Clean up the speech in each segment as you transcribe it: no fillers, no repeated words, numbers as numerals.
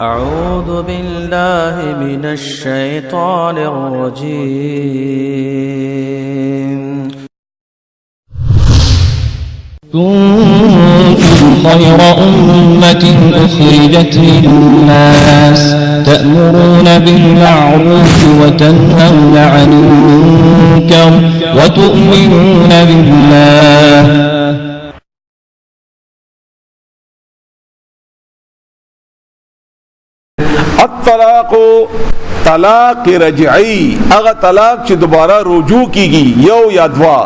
اعوذ باللہ من الشیطان الرجیم كنتم خير أمة أخرجت للناس تأمرون بالمعروف وتنهون عن المنكر وتؤمنون بالله. الطلاق طلاق رجعی اغا طلاق چی دوبارہ رجوع کی گی یو یا دوا.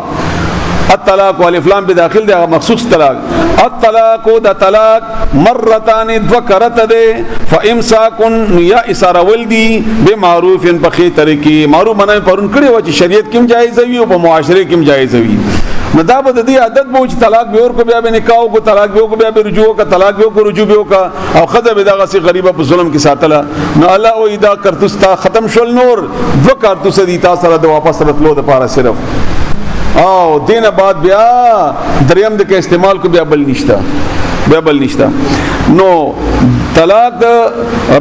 الطلاق والافلام بداخل دے مخصوص طلاق. الطلاق دا طلاق مرتان دو کرت دے فامساکن یا اسارول دی بمعروف پخی طریقی. معروف منائی پرون کڑی وچی شریعت کم جائز ہوئی و معاشرے کم جائز ہوئی. مدابت دی عادت بوچ طلاق بیور کو بیا بے نکاح کو طلاق بیو کو بیا بے رجوع کا طلاق بیو کو رجوع بیو کا او خذ بداغه سی غریبہ په ظلم کې ساتلا نو الله او اذا کرتستا ختم شول نور دو کارتوس دی تا سره د واپس راتلو د پاره صرف او دین بعد بیا دریم د کې استعمال کو بیا بل نشتا نو طلاق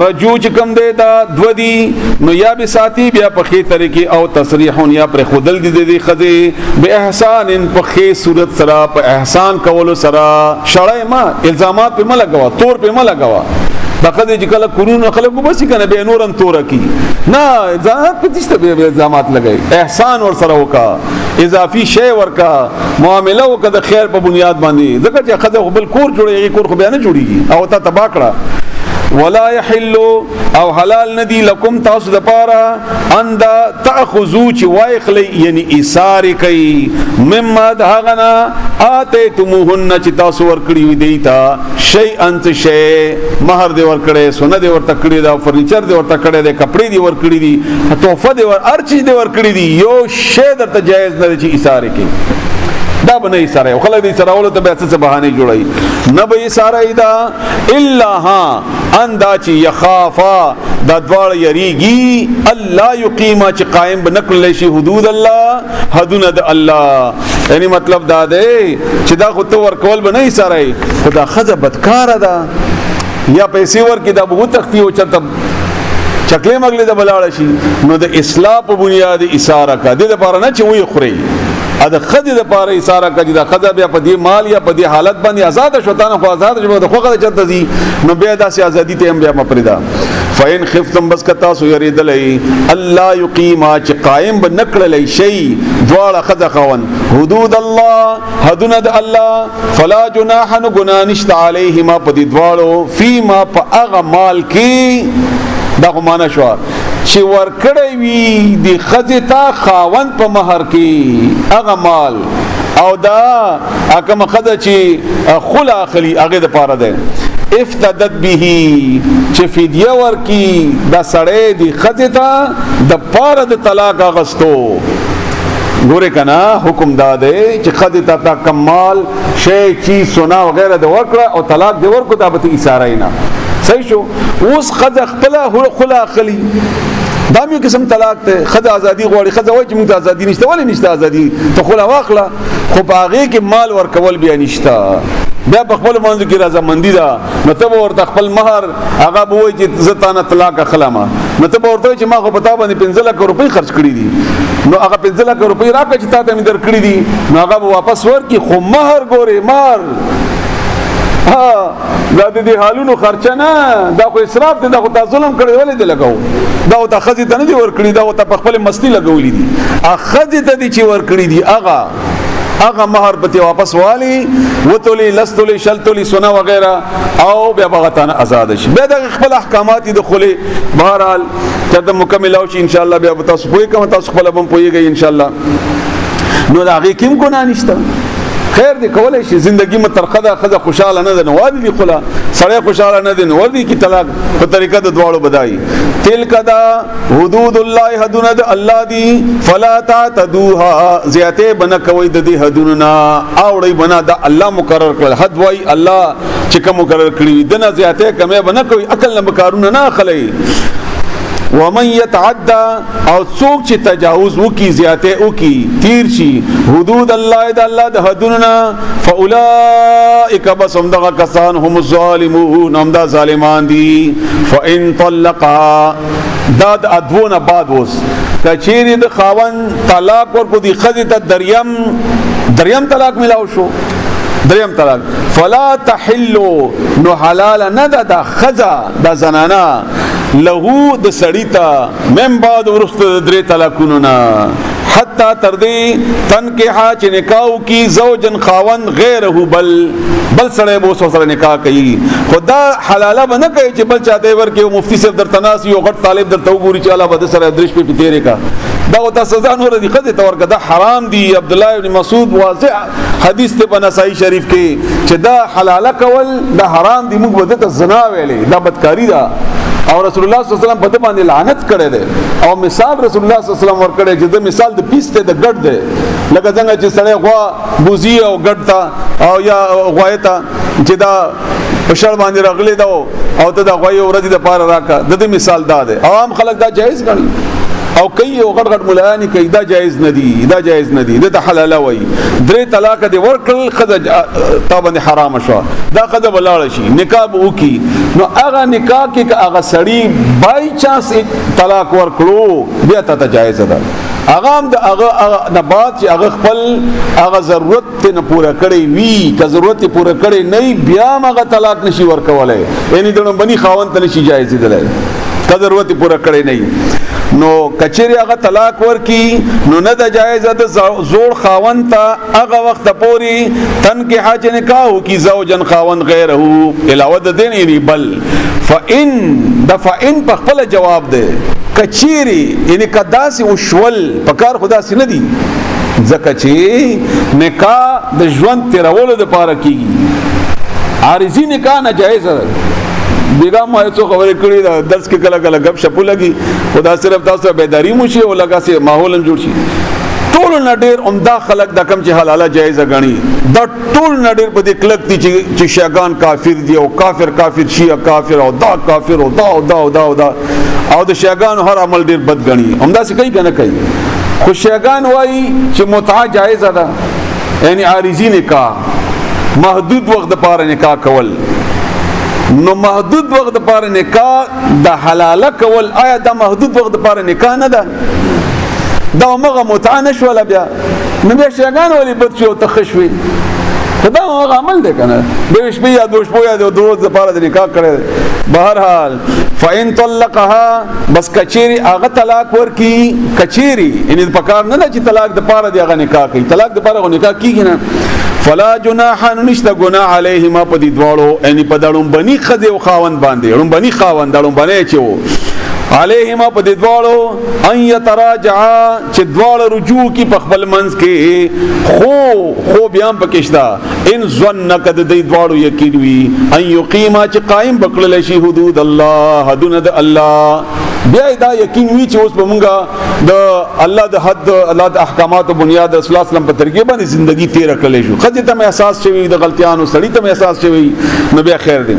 رجوع چکم دے دا دو دی نو یا بی ساتی بیا پخی طریقی او تصریحون یا پر خودل دی خزی بی احسان ان پخی صورت سرا پا احسان کولو سرا شرعی ما الزامات پی ما لگوا طور پی ما لگوا دا خزی جکل قرون خلقو بسی کنا بی نورن طورا کی نا الزامات پی تیستا بی الزامات لگئی احسان ور سرا ہوکا اضافی شے ورکا معاملہ وکا دا خیر پا بنیاد باندی ذکر چا خزی خبل کور جوڑے گی کور خبیانا جوڑی گی او تا تباکڑا. ولا يحل او حلال ندی لکم تاسو د پارا اندا تاخذو چ وایخلی یعنی ایثار کوي مما دهغنا اتیتموهن چ تاسو ور کړی وی دیتا شی انت شی مہر دی ور کړي سونه دی ور تکړی دا فرنیچر دی ور تکړی دی کپڑے دی ور کړی دی تحفه دی ور هر چیز دی ور کړی دی یو شی درته جایز نه چ ایثار کوي دا بنای سره خلک دې سره ولته به څه بهانه جوړای نه به ساره ایدا الا ها اندا چې یخافا د دوړ یریږي الله یقیما چې قائم بنکل شي حدود الله حدود الله یعنی مطلب دا دی چې دا خو تو ورکول بنای سره خدا خزه بدکار ده یا پیسې ورکې دا به تختی او چرته چکلې مغلې د بلاړ شي نو د اصلاح په بنیاد ایثار کا د لپاره نه چې وې خوري ا د خدای د پاره اشاره کوي دا خدای بیا په دې مال یا په دې حالت باندې آزاد شوتانه خو آزاد شوه د خوغه چرته دي نو بیا داسې ازادي ته هم بیا مپریدا. فین خفتم بس کتا سو یریدلای الله یقیما چې قائم بنکړلای شی دواړه خدای خوان حدود الله حدود الله فلا جناح گناہ نشت علیهما په دې دواړو فيما په هغه مال کې دا خو معنا شو چې ورکړی وي د ښځې ته خاوند په مهر کې هغه مال او دا کومه ښځه چې خلا اخلي هغې دپاره دی افتدت به چې فدیه ورکي دا سړی د ښځې ته دپاره د طلاق اخیستو. ګورې که نه حکم دا دی چې ښځې ته تا کم مال شی چیز سونا وغیره د ورکړه او طلاق د ورکو دا به ته ایثاری نه صحیح شو. اوس ښځه خپله خلا اخلي دا یو قسم طلاق ته خځه ازادي غواړي خځه وایي چې موږ ته ازادي نشته ولې نشته ازادي ته خلا واخله خو په هغې کې مال ورکول بیا نشته بیا په خپل منځ کې رضامندي ده نو ته به ورته خپل مهر هغه به وایي چې زه تا نه طلاق اخلم نو ته به ورته وایي چې ما خو په تا باندې 15 لک روپۍ خرچ کړي دي نو هغه 15 لک روپۍ راکړه چې تا ته مې درکړي دي نو هغه به واپس ورکړي خو مهر ګورې مهر دا د دې حالونو خرچه نه دا خو اسراف دی دا خو تا ظلم کړی ولې دی لګاو دا او تا ښځې ته نه دي ورکړي دا او تا په خپل مستی لګولي دي ښځې ته دي چې ورکړي دي هغه مهر به تی واپس والی وتولی لستولی شلتولی سونا وغیرہ او بیا بغتانه آزاد شي بیا د خپل احکامات د خله بهرحال چې مکمل او شي ان شاء الله بیا تاسو پوي کوم تاسو خپل بم پويږئ ان شاء الله نو دا هغه کوم ګناه نشته خیر دی کولای شي زندگی مترخه ده خزه خوشاله نه ده نو وادي دی خلا سړی خوشاله نه ده نو وادي کی طلاق په طریقه د دواړو بدای تلک دا حدود الله حدود الله دی فلا تعتدوها زیاته بنا کوي د دې حدودنا اوړی بنا د الله مقرر کړل حد وای الله چې کوم مقرر کړی دنه زیاته کمه بنا کوي عقل نه کارونه نه خلای ومن يتعدى او څوک چې تجاوز وکي زیاته وکي تیر شي حدود الله د الله د حدودنا فاولئک بسم دغه کسان هم الظالمون هم دا ظالمان دي. فان طلقها دا د ادونه بعد وس کچيري د خاون طلاق ورکو دي خزي ته دریم طلاق ملاو شو دریم طلاق فلا تحلوا نو حلال نه ده خزا د زنانا له د سړیتا من بعد ورسته درې طلاقونو نه حتی تر دې تنکحا چې نکاح کی زوجن خاون غیره بل سره بو سره نکاح کوي خدا حلاله بنه کوي چې بل چاته ورکه مفتی صاحب در تناسی او غټ طالب در توګوري چې الله بده سره درش په تیرې کا دا وتا سزا نور دي خدای تور کدا حرام دي. عبد الله ابن مسعود واضح حدیث ته بنسائی شریف کې چې دا حلاله کول دا حرام دي موږ بده ته زنا ویلې دا بدکاری ده او رسول الله صلی الله علیه وسلم په دې باندې لعنت کړی دی او مثال رسول الله صلی الله علیه وسلم ور کړی چې د مثال د پیسته د ګډ دی لکه څنګه چې سړی غوا بوزي او ګډ تا او یا غوایتا چې دا پښړ باندې راغلی دا او ته دا غوای ورځ د پاره راکا د دې مثال دا دی. عوام خلک دا جایز ګڼي او کوي او غټ مولایانی کوي دا جایز نه دي د حلال وای درې طلاق دی ورکل خدای تا باندې حرام شو دا خدای بلاړ شي نکاح وکي نو هغه نکاح کې هغه سړی بای چانس طلاق ورکړو بیا ته جایز ده هغه د هغه نه بعد چې هغه خپل هغه ضرورت نه پوره کړی وي که ضرورت پوره کړی نه بیا هغه طلاق نشي ورکولای یعنی دونه بني خاوند ته نشي جایز دی که ضرورت پوره کړی نه نو کچری هغه طلاق ورکی نو نه د جایز د زوړ خاوند ته هغه وخت پوری تن کې حاج نکاح کی زوجن خاوند غیره علاوه د دین یعنی بل فإن په خپل جواب ده کچری یعنی کداسي وشول پکار خدا سي نه دي ځکه چې نکاح د ژوند تیرولو د پاره کیږي عارضی نکاح ناجایز ده بیگا ما یو څه خبرې کړې دا درس کې کله کله غب شپو لګي خدا صرف تاسو بیداری مو شي او لگا سي ماحول جوړ شي ټول نډیر عمدہ خلق د کم چې حلاله جایز غني دا ټول نډیر په دې کلک دي چې شیعاګان کافر دي او کافر شیعه کافر او دا کافر او دا او د شیعاګان هر عمل ډیر بد غني عمدہ څه کوي کنه کوي خو شیعاګان وایي چې متعه جایز ده یعنی عارضی نکاح محدود وخت د پاره نکاح کول نو محدود وخت لپاره نکاح د حلاله کول آیا د محدود وخت لپاره نکاح نه ده دا مغه متعه نشول بیا نو بیا شیګان ولی بد شو تخشوي خدا هغه عمل ده کنه د شپې یا د شپې یا د ورځې لپاره د نکاح کړي بهرحال فإن طلقها بس کچيري هغه طلاق ورکی کچيري یعنی په کار نه چې طلاق د لپاره دی هغه نکاح کوي طلاق د لپاره نکاح کیږي نه فلا جناح نشته گناہ علیهما په دې دواړو یعنی په دړم بني خځه او خاوند باندې دړم بني خاوند دړم بني چو علیهما په دې دواړو ان یتراجعا چې دواړه رجوع کی په خپل منځ کې خو بیان پکښتا ان ظن کد دې دواړو یقین وی ان یقیما چې قائم بکړل شي حدود الله حدود الله بیا دا یقین وی چې اوس په مونږه د الله د حد الله د احکامات او بنیاد رسول الله صلی الله علیه وسلم په طریقې باندې ژوندۍ تیر کړلې شو خځه ته احساس شوی د غلطیانو سړی ته احساس شوی نو بیا خیر دی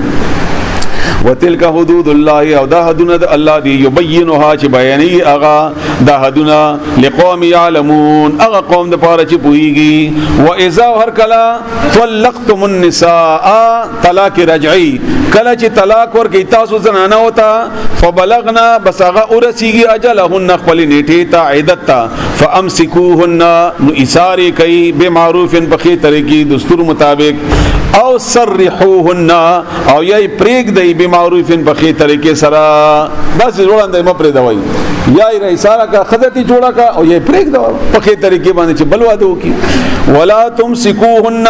وتلک حدود الله او دا حدونه د الله دی یبینها چې بیانې اغا دا حدونه لقوم یعلمون اغا قوم د پاره چې پوهیږي و اذا هر کلا طلقتم النساء طلاق رجعی کله چې طلاق ورکې تاسو زنانه وتا فبلغنا بسغه ورسیږي اجلهن خپل نیټه ته عدت ته فامسكوهن نو ایثار کوي به معروف په خي طریقې دستور مطابق او سرحوهن او یې پریګ دی به معروف په خي طریقې سره بس وړاندې مپرې دوی یا یې ایثار کا خدتی جوړه کا او یې پریګ دا په خي طریقې باندې چې بل واده وکي ولا تمسكوهن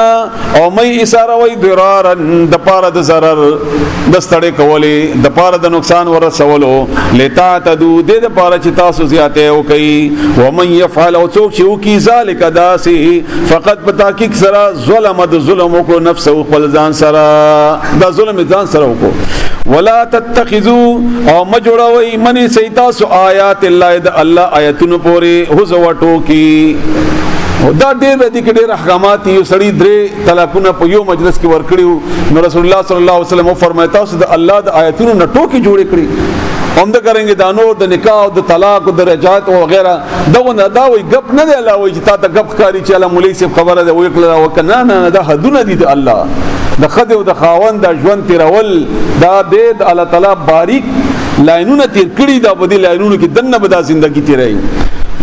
او مې ایثار وای ضررن د پاره د ضرر دستړې کولې د پاره د نقصان ورسولو لتا تدو د پاره چې تاسو زیاته وکي ومن يفعل او څوک چې وکي ذالک داسي فقط بتحقیق سره ظلم د ظلم کو نفس او خپل ځان سره د ظلم ځان سره وکړو ولا تتخذوا او مجوړوي منی سیتاسو آیات الله د الله آیاتونو پورې هوځوټو کی دا ډېر د دې ډېر احکامات یو سړی درې طلاقونه په یو مجلس کې ورکړیو نو رسول الله صلی الله علیه وسلم فرمایي تاسو د الله د آیاتونو نټو کې جوړې کړې هم د کریں د نور د نکاح او د طلاق او د رجعت او وغیرہ دغه دا وي غپ نه دی الله وي چې تا ته غپ کاری چې الله مولوی صاحب خبره ده وکړه وکنه نه دا حدونه دي د الله د خدای او د خاوند د ژوند تیرول دا د الله تعالی باریک لاینونه تیر کړی دا په دې لاینونو کې دنه بدا ژوندۍ تیرای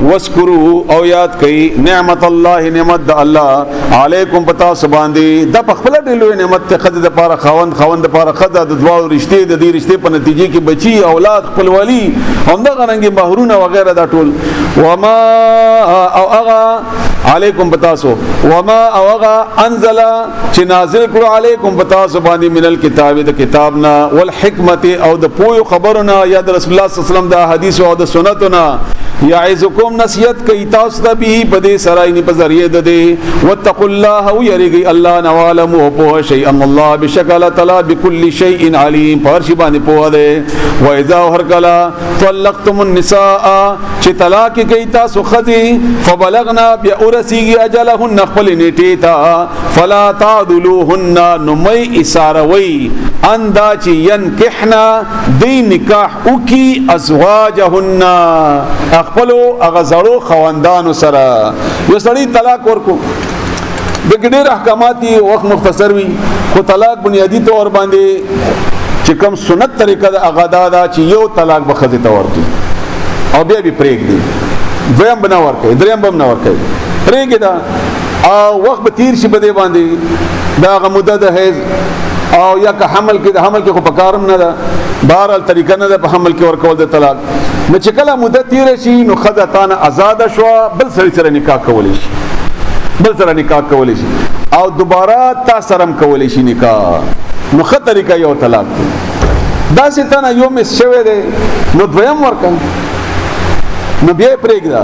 وذکروا او یاد کئ نعمت الله نعمت د الله علیکم پتا سباندی د خپل ډیلو نعمت ته خد د پاره خوند د پاره خد د دعا او رشته د دې رشته په نتیجه کې بچي اولاد خپل ولی هم د غرنګي مہرونه وغیرہ دا ټول وما او اغا علیکم پتا سو وما او اغا انزل چې نازل کړو علیکم پتا سباندی من الكتاب د کتابنا والحکمت او د پویو خبرنا یا د رسول الله صلی الله علیه وسلم د حدیث او د سنتنا یعظکم نصیحت کئی تاسو ته به په دې سرای نه په ذریعہ د دې واتقوا الله او یریږي الله نوالم او په شی ان الله بشکل تعالی بكل شیء علیم پر شی باندې په ده و اذا هر کلا طلقتم النساء چې طلاق کئی تاسو خذي فبلغنا بأرسیږي اجلهن خپل نیټه تا فلا تعذلوهن نمی اساروي اندا چې ينکحنا دی نکاح او کی ازواجهن خپلو هغه زړو خواندانو سره یو سړی طلاق ورکو د ګډیر احکامات وخت مختصر وي خو طلاق بنیادی طور باندې چې کوم سنت طریقه د اغادا دا چې یو طلاق به خځه ته ورکړي او بیا به پرېږدي دویم بنا ورکړي دریم به نه ورکړي پرېږدي دا او وخت به تیر شي په دې باندې دا هغه مدت د حیض او یا که حمل کې خو پکارم نه ده بهرحال طریقه نه ده په حمل کې ورکول د طلاق نو چې کله مدت تیر شي نو خځه تانه آزاد شو بل سړي سره نکاح کولی شي او دوباره تا سره کولی شي نکاح نو خه طریقه یو طلاق دا سي تانه یو مس شوی دی نو دویم ورکا نو بیا پرېږده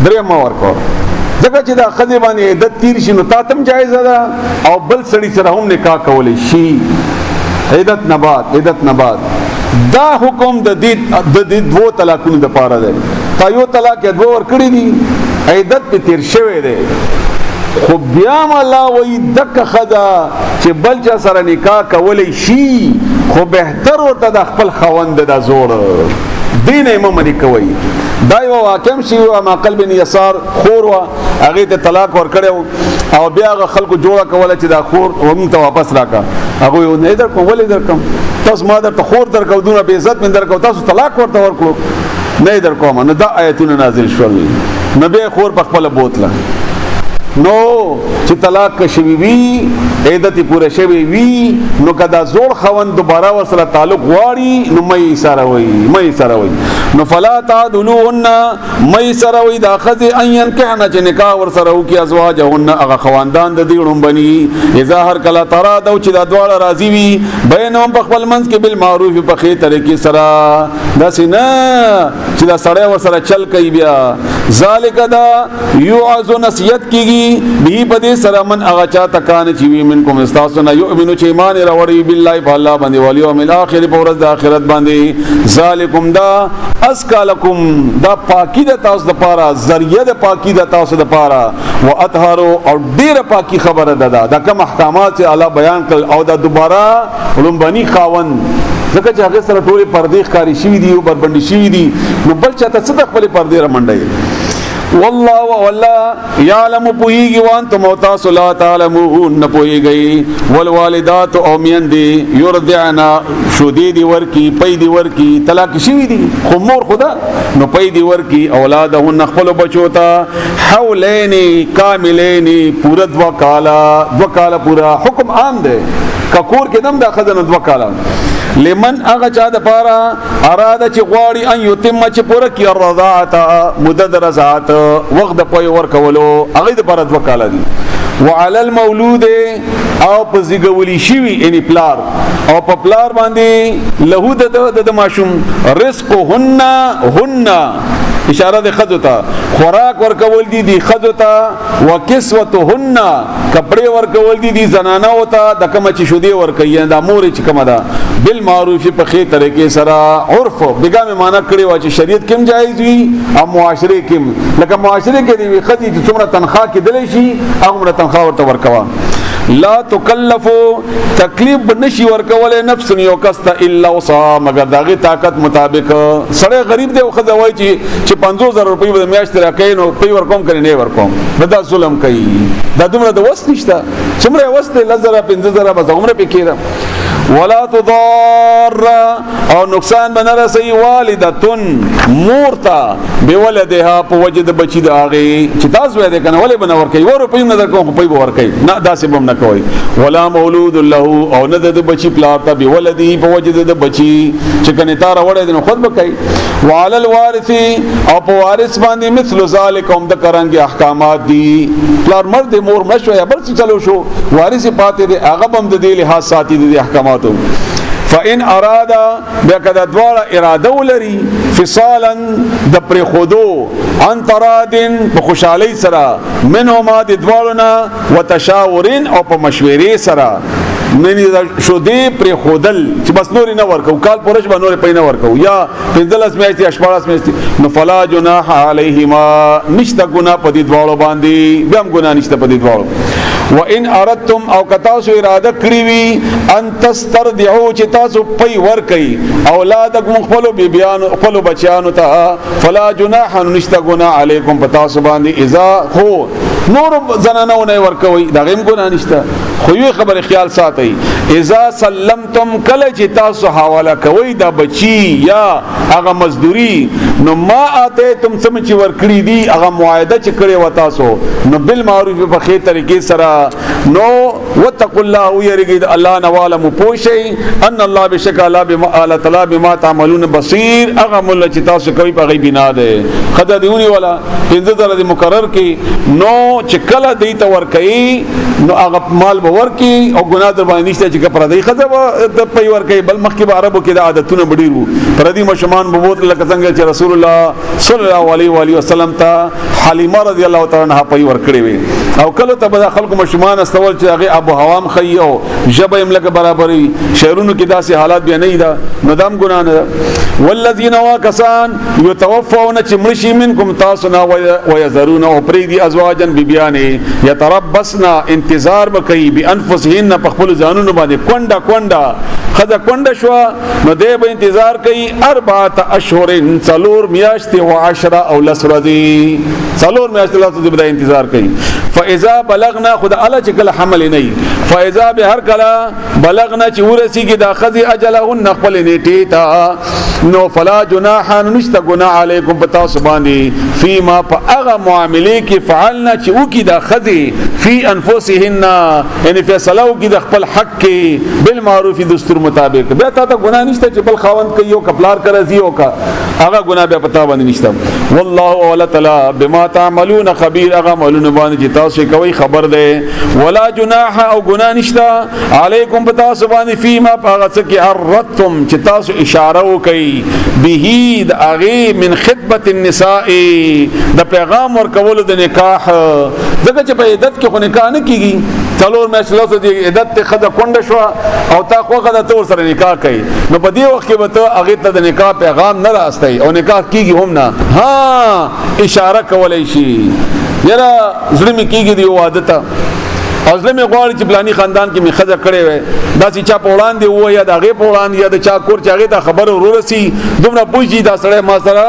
دریم ورکا ځکه چې دا خځه باندې عدت تیر شي نو تاتم جایز ده او بل سړي سره هم نکاح کولی شي عدت نه بعد دا حکم د دې دوه طلاقونو د پاره ده تا یو طلاق دوه ور کړی دي عدت په تیر شوی دی خو بیا الله وی دک خدا چې بل چا سره نکاح کولی شي خو بهتر ورته د خپل خوند د زور دین امام علی کوي دا یو واقع شي او ما قلب نثار خور وا هغه ته طلاق ور کړو او بیا هغه خلکو جوړه کوله چې دا خور هم ته واپس راکا هغه یو نه در کوم ولې در کوم تاسو ما در ته خور در کو دونه به عزت من در کو تاسو طلاق ورته ورکړو نه در کوم نه دا آیتونه نازل شول نبی خور په خپل بوتله نو چې طلاق شوی وی عدت پوره شوی وی نو کدا زوړ خوند دوباره وسره تعلق غواړي نو مې سره وي نو فلا تعذلوهن مې سره وي دا خذ ان ينكحن چې نکاح ور سره وکي ازواجهن هغه خواندان د دې ړومبني اذا هر کلا ترا دو چې دا دواړه راضي وي بینهم په خپل منځ کې بالمعروف په خیر طریقې سره دا سینا چې دا سره ور سره چل کوي بیا ذالک دا یعذ نصیحت کیږي به پدې سره من هغه چا تکان چې وی منکم استاسنا یؤمنو چې ایمان راوړي بالله بالله باندې او یوم الاخر په ورځ د آخرت باندې ذالکم دا اسکالکم دا پاکی د تاسو د پاره ذریعہ د پاکی د تاسو د پاره واطهروا او ډیره پاکی خبره ده دا کوم احکامات چې الله بیان کړ او دا دوباره لومبني خاون ځکه چې هغه سره ټول پردې ښکاری شي دي او بربندي شي دي نو بل چاته څه د خپل پردې را منډي والله یعلم پوئیگی وانتم تاسو لا تعلمون نپوئیگی والوالدات او میندی یردعنا شودی دی ورکی پی دی ورکی طلاق شوی دی خمور خدا نو پی دی ورکی اولادهن نخپل بچوتا حولینی کاملینی پورا دو کالا پورا حکم عام دے ککور کې دم دا خزن دو کالا لمن اغا چا د پارا اراده چې غواړي ان یتم چې پوره کی الرضاعت مدد رضاعت وخت د پوی ور کولو هغه د پاره دو کالا دي وعلى المولود او په زیګولی شوی ان پلار او په پلار باندې له د ماشوم رزقهن اشاره د خذو ته خوراک ورکول دي خذو ته وکسوتهن کپڑے ورکول دي زنانه او ته د کوم چې شودي ورکي دا مور چې کومه ده بالمعروف په خیر طریقې سره عرف بیګه معنا کړی و چې شریعت کوم جایز وي او معاشره کوم لکه معاشره کې دی خدي چې څومره تنخواه کې دلی شي هغه تنخواه ورته ورکوا لا تکلف تکلیف نشي ورکول نفس یو کست الا وسع مگر داغه طاقت مطابق. سړی غریب دی او خدای وای چې 50000 روپۍ به میاشت راکې نو پی ورکوم کړي نه ورکوم دا ظلم کوي. دا دومره د وس نشته څومره وس دی 15000 به عمره پکېره. ولا تضار او نقصان بنه رسي والدتن مورتا بولدها په وجد بچی د هغه چې تاسو وې ده کنه ولې بنه ور کوي ور په نظر کوم په ور کوي نه داسې بم نه کوي. ولا مولود له او نه د بچی پلاتا بولدي په وجد د بچی چې کنه تار وړې دنه خود بکای. وعلى الوارث او په وارث باندې مثل ذلك هم د کرانګي احکامات دي. پلار مرد مور مشو یا بل څه چلو شو وارث پاتې دي هغه بم د دې لحاظ ساتي دي احکامات. فإن ارادا بکدا دوړه اراده ولري فصالا د پر خودو ان ترادن په خوشالۍ سره منهما د دوړنا وتشاورن او په مشورې سره منی شو دی پر خودل چې بس نور نه ورکو کال پرش به نور پې نه ورکو یا 15 میاشتې اشپاړس میاشتې نو فلا جناح علیهما نشته ګناه په دې دوړو باندې بیا هم ګناه نشته په دې دوړو. وان اردتم او کتاسو اراده کړی وي ان تسترضعوا چې تاسو پي ور کوي اولادکم خپل بیان خپل بچیانو ته فلا جناح نشته ګناه علیکم پتا سو باندې اذا خو نور زنانه نه ور کوي دا غیم ګناه نشته. خو یو خبر خیال ساتي اذا سلمتم کله چې تاسو حواله کوي دا بچی یا هغه مزدوری نو ما اته تم سم چې ور کړی دي هغه معاهده چې کړی و تاسو نو بالمعروف په خیر طریقې سره نو وتقوا الله يرجد الله نوالم پوشي ان الله بشک الله بما تعالی بما تعملون بصير هغه مل چې تاسو کوي په غي بنا ده خدای دیونی ولا 15000 دی مقرر کی نو چې کله دی ته ور کوي نو هغه مال به ور کی او ګناه در باندې نشته چې پر دی خدای د پي ور کوي بل مخکې به عربو کې د عادتونه بډیرو پر دی مشمان بوت لکه څنګه چې رسول الله صلی الله علیه و علیه وسلم ته حلیمه رضی الله تعالی عنها پي ور کړی وي او کله ته به خلکو مشمان استول چې هغه ابو هوام خي او جبه املک برابرۍ شهرونو کې داسې حالات به نه دا ندم ګنا نه. والذین واکسان یتوفون چې مړشي منکم تاسو نه ويذرون او پریدي ازواجن بیبیانه یتربصنا انتظار وکي بانفسهن په خپل ځانونو باندې کونډه خزه کونډه شو نو دې به انتظار کوي 4 اشهر څلور میاشتې او 10 او 10 ورځې څلور میاشتې لاسو دې انتظار کوي. فاذا بلغنا خد الله چې کله حمل نه فاذا به هر کله بلغنا چې ورسیږي د خزي اجلهن خپل نیټه تا نو فلا جناح نشته ګناه علیکم پتا سبحانه فيما فاغه معاملې کې فعلنا چې او کې د خزي فی انفسهن یعنی فیصله او کې د خپل حق کې بالمعروف دستور مطابق بیا تا ته ګناه نشته چې بل خاوند کوي او کپلار کوي او کا هغه ګناه به پتا باندې نشته. والله ولا تعالی بما تعملون خبير هغه معلومه باندې تاسو کوي خبر ده. ولا جناح او ګناه نشته علیکم پتا سبحانه فيما هغه څه کې عرضتم چې تاسو اشاره وکي به د اغه من خطبه النساء د پیغام ورکول د نکاح دغه چې په عدت کې خو نکاح نه کیږي څلور میاشتې د عدت ته خزه کونډه شو او تا خو غدا تور سره نکاح کوي نو په دې وخت کې به ته هغه ته د نکاح پیغام نه راستي او نکاح کیږي هم نه ها اشاره کولای شي یره زړه می کیږي دی عادت ازله می غواړي چې پلاني خاندان کې می خزه کړي وي دا چې چا په وړاندې و یا دغه په وړاندې یا د چا کور چاغه ته خبر ورورسي دومره پوجي دا سره ما سره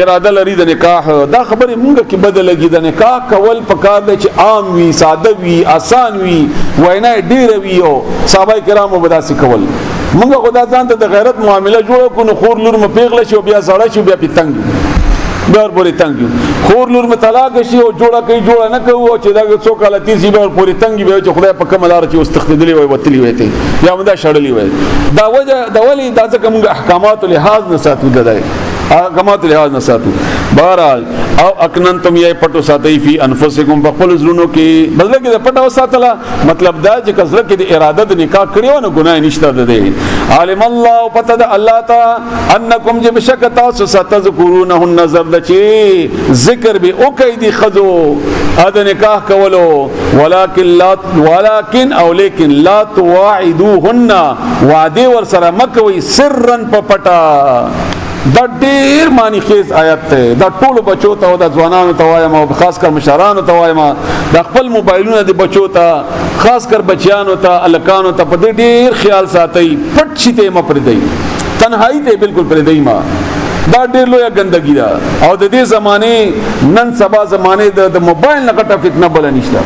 اراده لري د نکاح دا خبره مونږ کې بدلږي د نکاح کول پکار دی چې عام وي ساده وي آسان وي وینا ډیر وي او صحابه کرامو بداسي کول مونږ خدا ځان ته د غیرت معاملې جوړ کو نو خور لور م پیغله شو بیا سړی شو بیا پتنګ بیر پوری تنگی خور لور میں طلاق شي او جوړه کوي جوړه نه کوي او چې دا څو کال تیزی بیر پوری تنگی به چې خدای په کوم لار چې واستخدلی وي وتلی وي ته یا مدا شړلی وي دا وجه دا ولی دا څنګه موږ احکامات لحاظ نه ساتو دای احکامات لحاظ نه ساتو بهرحال او اکننتم یې پټو ساتي فی انفسکم بخل زرونو کې بدل کې پټو ساتلا مطلب دا چې کزره کې د اراده د نکاح کړیو نه ګناه نشته ده. عالم الله پته د الله تا انکم چې بشکتا ستذکرونه النظر د چې ذکر به او کوي دی خذو اذ نکاح کولو ولکن او لیکن لا تواعدوهن وعده ور سره مکوي سرن په پټا دا ډیر معنی خیز آیت ته. دا ټول بچو ته او د ځوانانو ته وایم او خاص کر مشرانو ته وایم د خپل موبایلونو د بچو ته خاص کر بچیانو ته الکانو ته په دې ډیر خیال ساتي. پټ شي ته مپر دی تنهایی ته بالکل پر دی ما. دا ډیر لوی ګندګي ده او د دې زمانه نن سبا زمانه د موبایل نه غټه فتنه بل نشته.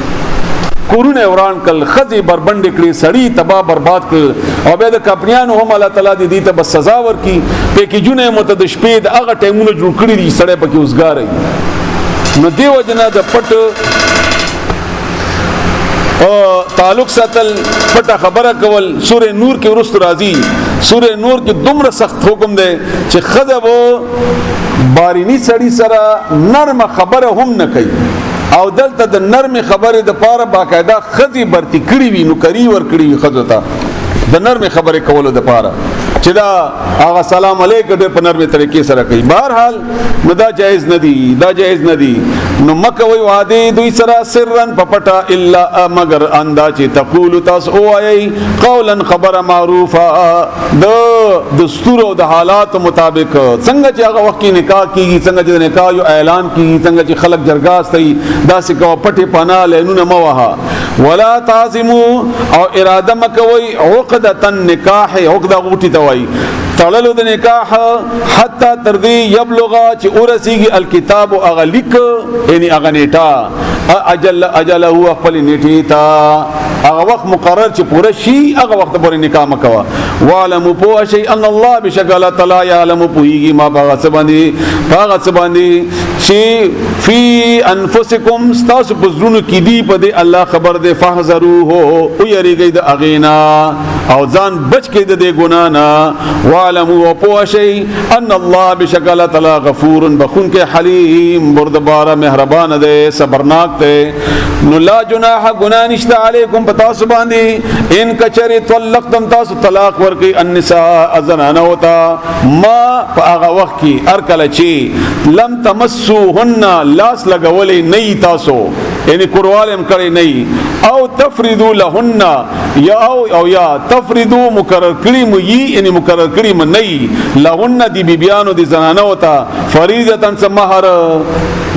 کورونه وران کل خزي بربند کړي سړی تباہ برباد کړ او به د کمپنیانو هم الله تعالی دې ته بس سزا ورکړي. پیکیجونه متدشپې د هغه ټیمونو جوړ کړی دي سړی پکې اوسګار وي. نو دیو جنا د پټ او تعلق ساتل پټه خبره کول سورې نور کې ورست راځي. سورې نور کې دومره سخت حکم دی چې خزه وو بارینی سړی سره نرم خبره هم نه کوي او دلته د نرم خبره د پاره باقاعده خزي برتی کړی وي نو کری ور کړی وي خزه ته د نرم خبره کولو د پاره چې دا هغه سلام علیکم په نرمه طریقې سره کوي. بهرحال نو دا جایز ندی دا جایز ندی. نو مکه وی وعده دوی سره سرن پپټا الا مگر اندا چې تقول تاسو وایي قولا خبر معروفه د دستور او د حالات مطابق څنګه چې هغه وخت کې نکاح کیږي څنګه چې نکاح یو اعلان کیږي څنګه چې خلک جرګاستي داسې کو پټي پانا لینونه موها ولا تعزموا او اراده مکوي عقده النکاح عقده غوټي توي تړلو د نکاح حتی تر دې یبلغ چې ورسیږي الکتاب اغلیک یعنی اغنیټا اجل هو خپل نیټه تا هغه وخت مقرر چې پوره شي هغه وخت پورې نکاح مکوا. وعلم پوه شي ان الله بشکل تعالی يعلم پويږي ما باغ سباندي چې فی انفسکم استاس بزرونو کې دی په دې الله خبر دې فحذروه او یریږي د اغینا او ځان بچ کې د دې ګنا نه. وعلموا پوه شي ان الله بشکل تعالی غفور بخون کې حلیم بردبار مهربان دې صبرناک دې. نو لا جناح گناہ نشته علیکم تاسو باندې ان کچری طلقتم تاسو طلاق ورکی النساء زنانه ہوتا ما هغه وخت کې هر کله چې لم تمسوهن لاس لګولې نه تاسو یعنی کوروالم کړی نه او تفریدو لهن یا تفریدو مقرر کړی مو یعنی مقرر کړی مو نه لهن دی بیبیانو دی زنانه ہوتا فریضه سمهر.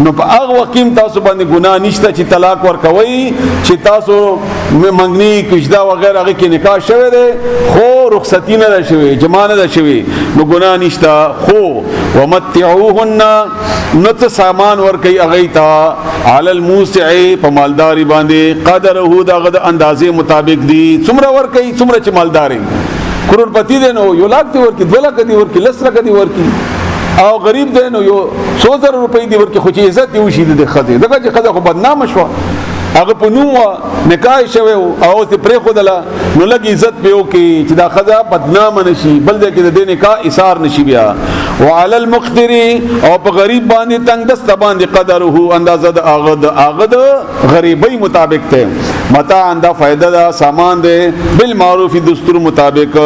نو په هغه وخت کې تاسو باندې ګناه نشته چې طلاق ورکوي چې تاسو منګنی کجدا وغیرہ هغه کې نکاح شوه دی خو رخصتی نه شوه جما نه شوه نو ګناه نشته. خو ومتعوهن نو څه سامان ورکي هغه تا علی الموسع په مالداری باندې قدره دغه اندازې مطابق دی څومره ورکي څومره چې مالداري کروڑپتی دی نو یو لاک دی ورکی 2 لک دی ورکی 10 لک دی ورکی او غریب دی نو یو 100,000 روپۍ دی ورکی خو چې عزت یې وشي د خزه دغه چې خزه خو بدنام شو هغه په نوم نکاح شوه او ته پرې خدلا نو لګي عزت به وکي چې دا خزه بدنام نشي بل دې کې د نکاح ایثار نشي بیا. وعلى المقتر او په غریب باندې تنگ دست باندې قدره اندازه د اغد غریبی مطابق ته متاع انده فائدہ دا سامان دے بالمعروف دستور مطابق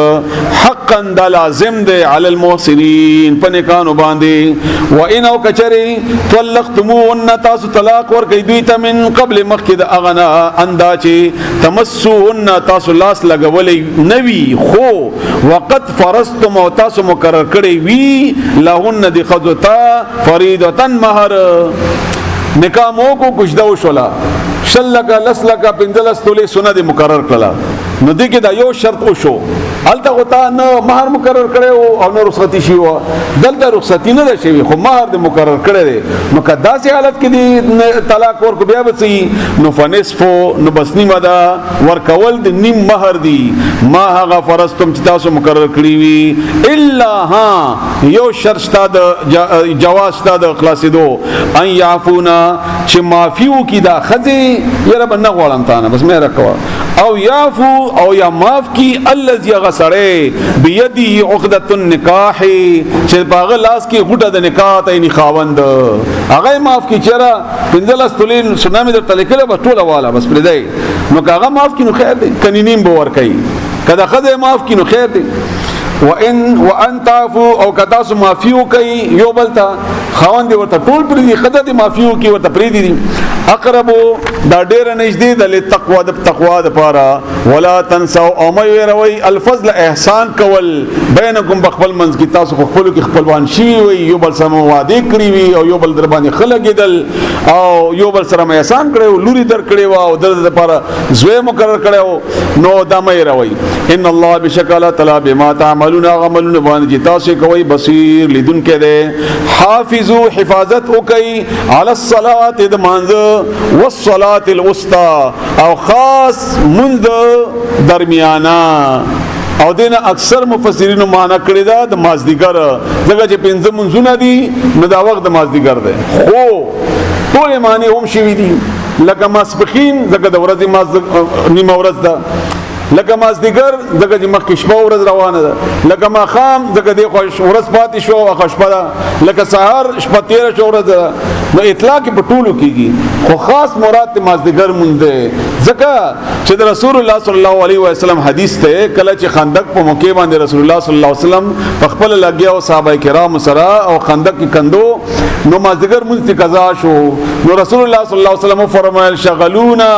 حقا دا لازم دے علی المحسنین پنکانو باندې. و ان او کچری طلقتموهن تاسو طلاق ورکړئ دوی ته من قبل مخکد اغنا اندا چې تمسوهن تاسو لاس لګولې نوی خو وقت فرضتم او تاسو مقرر کړی وی لهن دی خذتا فریضه مہر نکاح مو کو کچھ دو شولا شلکا لسلکا پندلس تولی سنه دی مقرر کړه نو دی کې دا یو شرط وشو الته غتا نو مہر مقرر کړو او نو رخصتی شیو دلته رخصتی نه شوی خو مہر دی مقرر کړی دی نو کدا سي حالت کې دی طلاق ورکو بیا بسي نو فنصف نو بس نیمه دا ورکول دی نیم مہر دی ما هغه فرضتم چې تاسو مقرر کړی وی الا ها یو شرط تا د جواز تا د خلاصېدو ان يعفونا چې معفو کی دا خزي یره بنه غوړم تانه بس مې راکوا او یعفو او یا معاف کی الذي غسره بيدي عقده النکاح چې باغ لاس کی غټه د نکاح ته نه خاوند هغه معاف کی چیرې پنځلس تولین سنامه در تلکله بس ټوله والا بس پر دی نو هغه معاف کی نو خیر دی کنینیم به ور کوي کدا خزه معاف کی نو خیر دی. وان تعفو او کتا سو معفو کوي یو بلتا خوند ورته ټول پر دي خدای دي معفو کوي ورته پری دي اقرب دا ډیر نږدې د تقوا د تقوا د پاره ولا تنسوا او مې روي الفضل احسان کول بینکم بخبل منځ کی تاسو خپل کې خپلوان شي وي یو بل سره وعده کړی وي او یو بل در باندې خلګیدل او یو بل سره احسان کړو لوري در کړی و او د لپاره زوی مقرر کړو نو دا مې روي ان الله بشکل تعالی بما تعملون عملون باندې تاسو کوي بصیر لیدون کې ده حافظو حفاظت وکي علی الصلاه د مانځ والصلاه الوسطى او خاص منذ درمیانا او دینه اکثر مفسرین معنا کړی دا د مازدیګر ځکه چې پنځه منځونه دي نو دا وخت د مازدیګر ده خو ټول معنی هم شوی دي لکه ماسپخین ځکه د ورځې نیمه ورځ ده لکه مازدیګر ځکه چې مخکې شپه ورځ روانه ده لکه ماښام ځکه دی ورځ پاتې شو او شپه ده لکه سهار شپه تېره شو ورځ ده نو اطلاق په ټولو کېږي خو خاص مراد د مازدیګر مونځ دی ځکه چې د رسول الله صلی الله علیه وسلم حدیث ته کله چې خندق په موقع باندې رسول الله صلی الله علیه وسلم په خپل لګیا او صحابه کرام سره او خندق کې کندو نو مازدیګر مونځ قضا شو نو رسول الله صلی الله علیه وسلم فرمایل شغلونا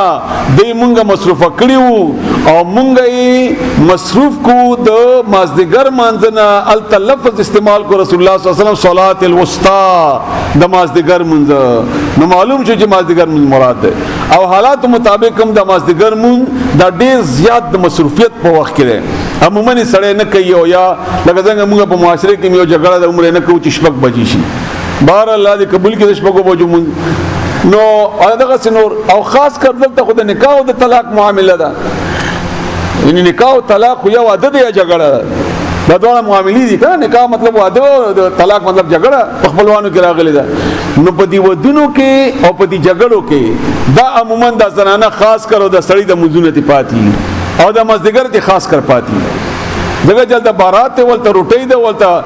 دې مونږه مصروفه کړیو او مونږه مصروف کو د مازدیګر مانځنه التلفظ استعمال کو رسول الله صلی الله علیه وسلم صلات الوسطى د مازدیګر مونځ نو معلوم شو چې مازدیګر مونځ مراد ده او حالات مطابق هم د مازدیګر مونځ د ډیر زیات د مصروفیت په وخت کې ده عموما سړی نه کوي او یا لکه څنګه موږ په معاشره کې یو جګړه د عمر نه کوو چې شپږ بجې شي بهر الله دې قبول کړي شپږ بجو مونځ نو دغه سنور او خاص کر دلته خو د نکاح او د طلاق معامله ده یعنی نکاح او طلاق خو یو عادت یا جګړه دا ډول معاملې دي کنه نکاح مطلب واده او طلاق مطلب جګړه په خپلوانو کې راغلي ده نو په دې ودونو کې او په دې جګړو کې دا عموما د زنانه خاص کر او د سړی د مزونه تی پاتې او د مزدګر تی خاص کر پاتې دغه جلد بارات ته ولته روټي ده ولته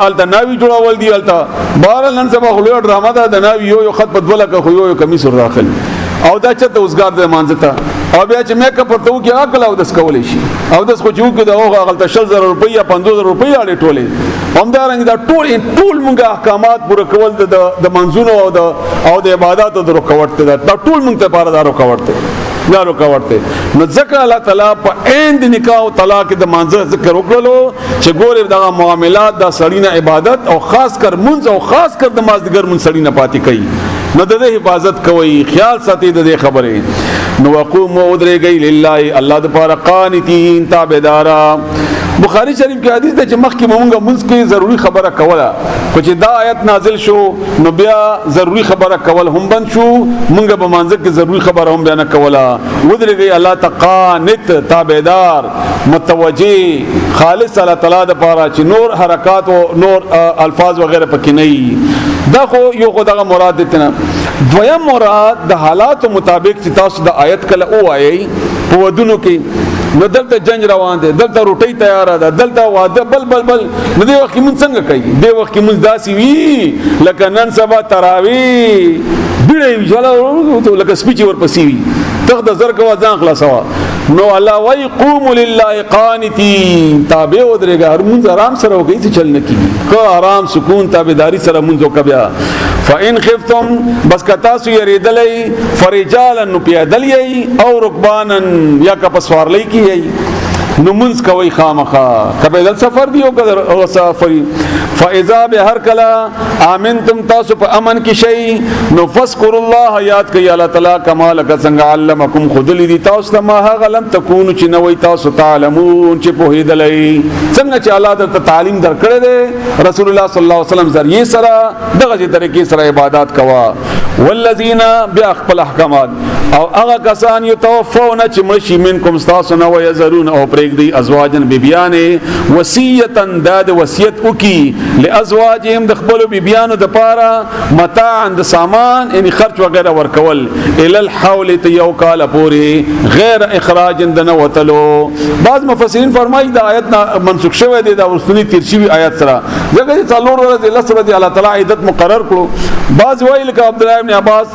الته ناوی جوړول دی الته بار نن سبا خلوی ډرامه ده د ناوی یو خط بدوله که خو یو کمیس راخل او دا چته اوسګار د مانځته او بیا چې میک اپ ورته وکي عقل او دس کولې شي او دس خو چې وکي دا هغه غلطه 10000 روپۍ یا 15000 روپۍ اړې ټولې همدارنګه دا ټول مونږه احکامات پوره کول د منځونو او د عبادت او د رکوټ ته دا ټول مونږ ته پاره دا رکوټ ته دا رکوټ ته نو ځکه الله تعالی په عین د نکاح او طلاق د منځ ذکر وکړلو چې ګوره دغه معاملات د سړی نه عبادت او خاص کر منځ او خاص کر د مازدیګر منځ سړی نه پاتې کوي نو د حفاظت کوي خیال ساتي د خبره نو وقوم ودرېږي لله الله د پاره قانتين تابعدارا بخاری شریف کې حدیث ده چې مخکې مونږه منځ کې ضروری خبره کوله خو چې دا آیت نازل شو نو بیا ضروری خبره کول هم بند شو مونږه په منځ کې ضروری خبره هم بیان کوله ودرېږي الله تقانت تابعدار متوجه خالص الله تعالی د پاره چې نور حرکات او نور الفاظ وغیرہ پکې نه دا خو یو خدای مراد دي دویم مراد د حالات مطابق چې تاسو د آیت کله او آیي په ودونو کې نو دلته جنگ روان دي دلته روټي تیار ده دلته واده بل نو دی وخت مون څنګه کوي دی وخت مون داسي وی لکه نن سبا تراوی بیړې ویل لکه سپیچ ورپسې وی تخت زر کو ځان خلاصوا نو الله وای قوم لله قانتين تابع ودرېګا هر مونږ آرام سره وګي چې چل نه کیږي کو آرام سکون تابعداري سره مونږ وکبیا فإن خفتم بس کتا سو یریدلې فرجالا نو پیادلې او رکبانا یا کا پسوارلې کیږي نو منځ کوي خامخا کبه دل سفر دی او سفر فاذا بهر کلا امنتم تاسو په امن کې شي نو فذكر الله یاد کوي الله تعالی کمال ک څنګه علمکم خذل دي تاسو ما هغه لم تكون چې نوې تاسو تعلمون چې په هیدلې څنګه چې الله د تعلیم درکړې ده رسول الله صلی الله علیه وسلم ذریعہ سره دغه طریقې سره عبادت کوا والذین باخپل احکامات او هغه کسان یتوفون چې مشي منکم تاسو نه ويذرون او پرېګ دی ازواجن بیبیانه وصیتا داد وصیت وکي لازواجهم د خپل بیبیانو د پاره متاع د سامان یعنی خرج وغیرہ ورکول ال الحول یو کال پوری غیر اخراج د نوتلو بعض مفسرین فرمایي د آیت منسوخ شوی دی د ورستنی تیرشوی آیت سره ځکه چې څلور ورځې الله سره دی الله تعالی عدت مقرر کړو بعض ویل ک عبد الله ابن عباس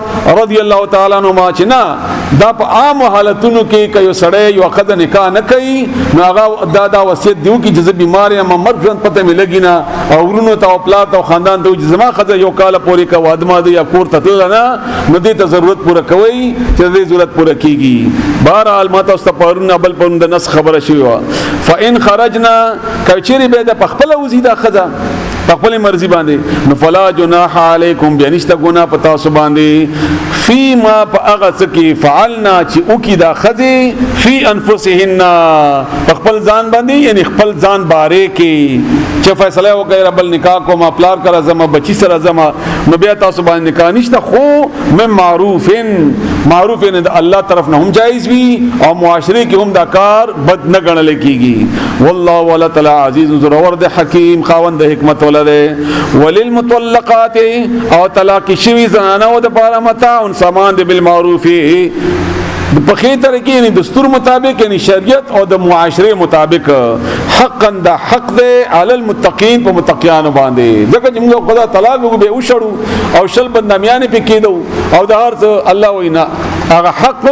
رضی الله تعالی عنهما چې نه نه دا په عام حالتونو کې که یو سړی یو ښځه نکاح نه کوي نو هغه دا وصیت دیو کې چې زه بیمار یم مرګ ژوند پته مې لګي نه او ورونو ته او پلار ته او خاندان ته چې زما ښځه یو کاله پورې که واده ماده یا کور ته تلله نه نو دې ته ضرورت پوره کوئ چې د دې ضرورت پوره کېږي. بهرحال ما تاسو ته پرون بل پرون د نس خبره شوې وه. فإن خرجنا که چیرې بیا د په خپله وځي دا ښځه په خپلې مرضي باندې نو فلا جناح علیکم بیا نشته ګناه په تاسو باندې فیما په هغه څه کې فعلنا چې وکړي دا ښځې فی انفسهن په خپل ځان باندې یعنی خپل ځان باره کې چې فیصله وکړي بل نکاح کوم پلار کړه زما بچی سره زما نو بیا تاسو باندې نکاح نشته خو من معروف د الله طرف نه هم جایز وي او معاشره کې هم دا کار بد نه ګڼل کېږي. والله ولا تعالی عزیز زورور د حکیم خاوند د حکمت ولده. وللمطلقات او طلاق شوی زنانه او د پاره متاع سامان د بالمعروف په خې طریقې یعنی دستور مطابق یعنی شریعت او د معاشره مطابق حقا دا حق دی علی المتقین په متقیانو باندې ځکه چې موږ خدا طلاق به وشړو او شل بندامیان په کېدو او د هر څه الله وینا هغه حق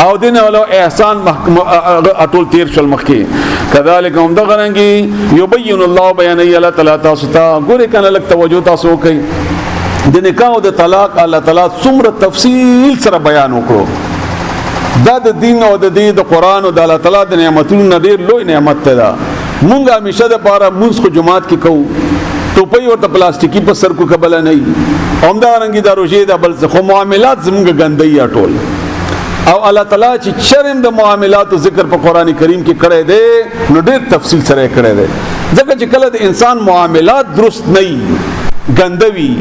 او دین ولو احسان اټول تیر شل مخکې کذالک هم د غرنګي یبین الله بیان الله تعالی تاسو ته ګورې کنه لک توجه تاسو کوي د نکاح او د طلاق الله تعالی څومره تفصیل سره بیان وکړو. دا د دین او د دې د قران او د الله تعالی د نعمتونو ډېر لوی نعمت ده. مونږ همیشه د پاره مونږ خو جماعت کې کوو ټوپۍ ورته پلاستیکی په سر کو قبل نه همدا رنګي دا روزه د بل خو معاملات زموږ ګندۍ ټول او الله تعالی چې شرم د معاملات ذکر په قران کریم کې کړی دی نو ډېر تفصیل سره کړی دی ځکه چې کله د انسان معاملات درست نه ګندوي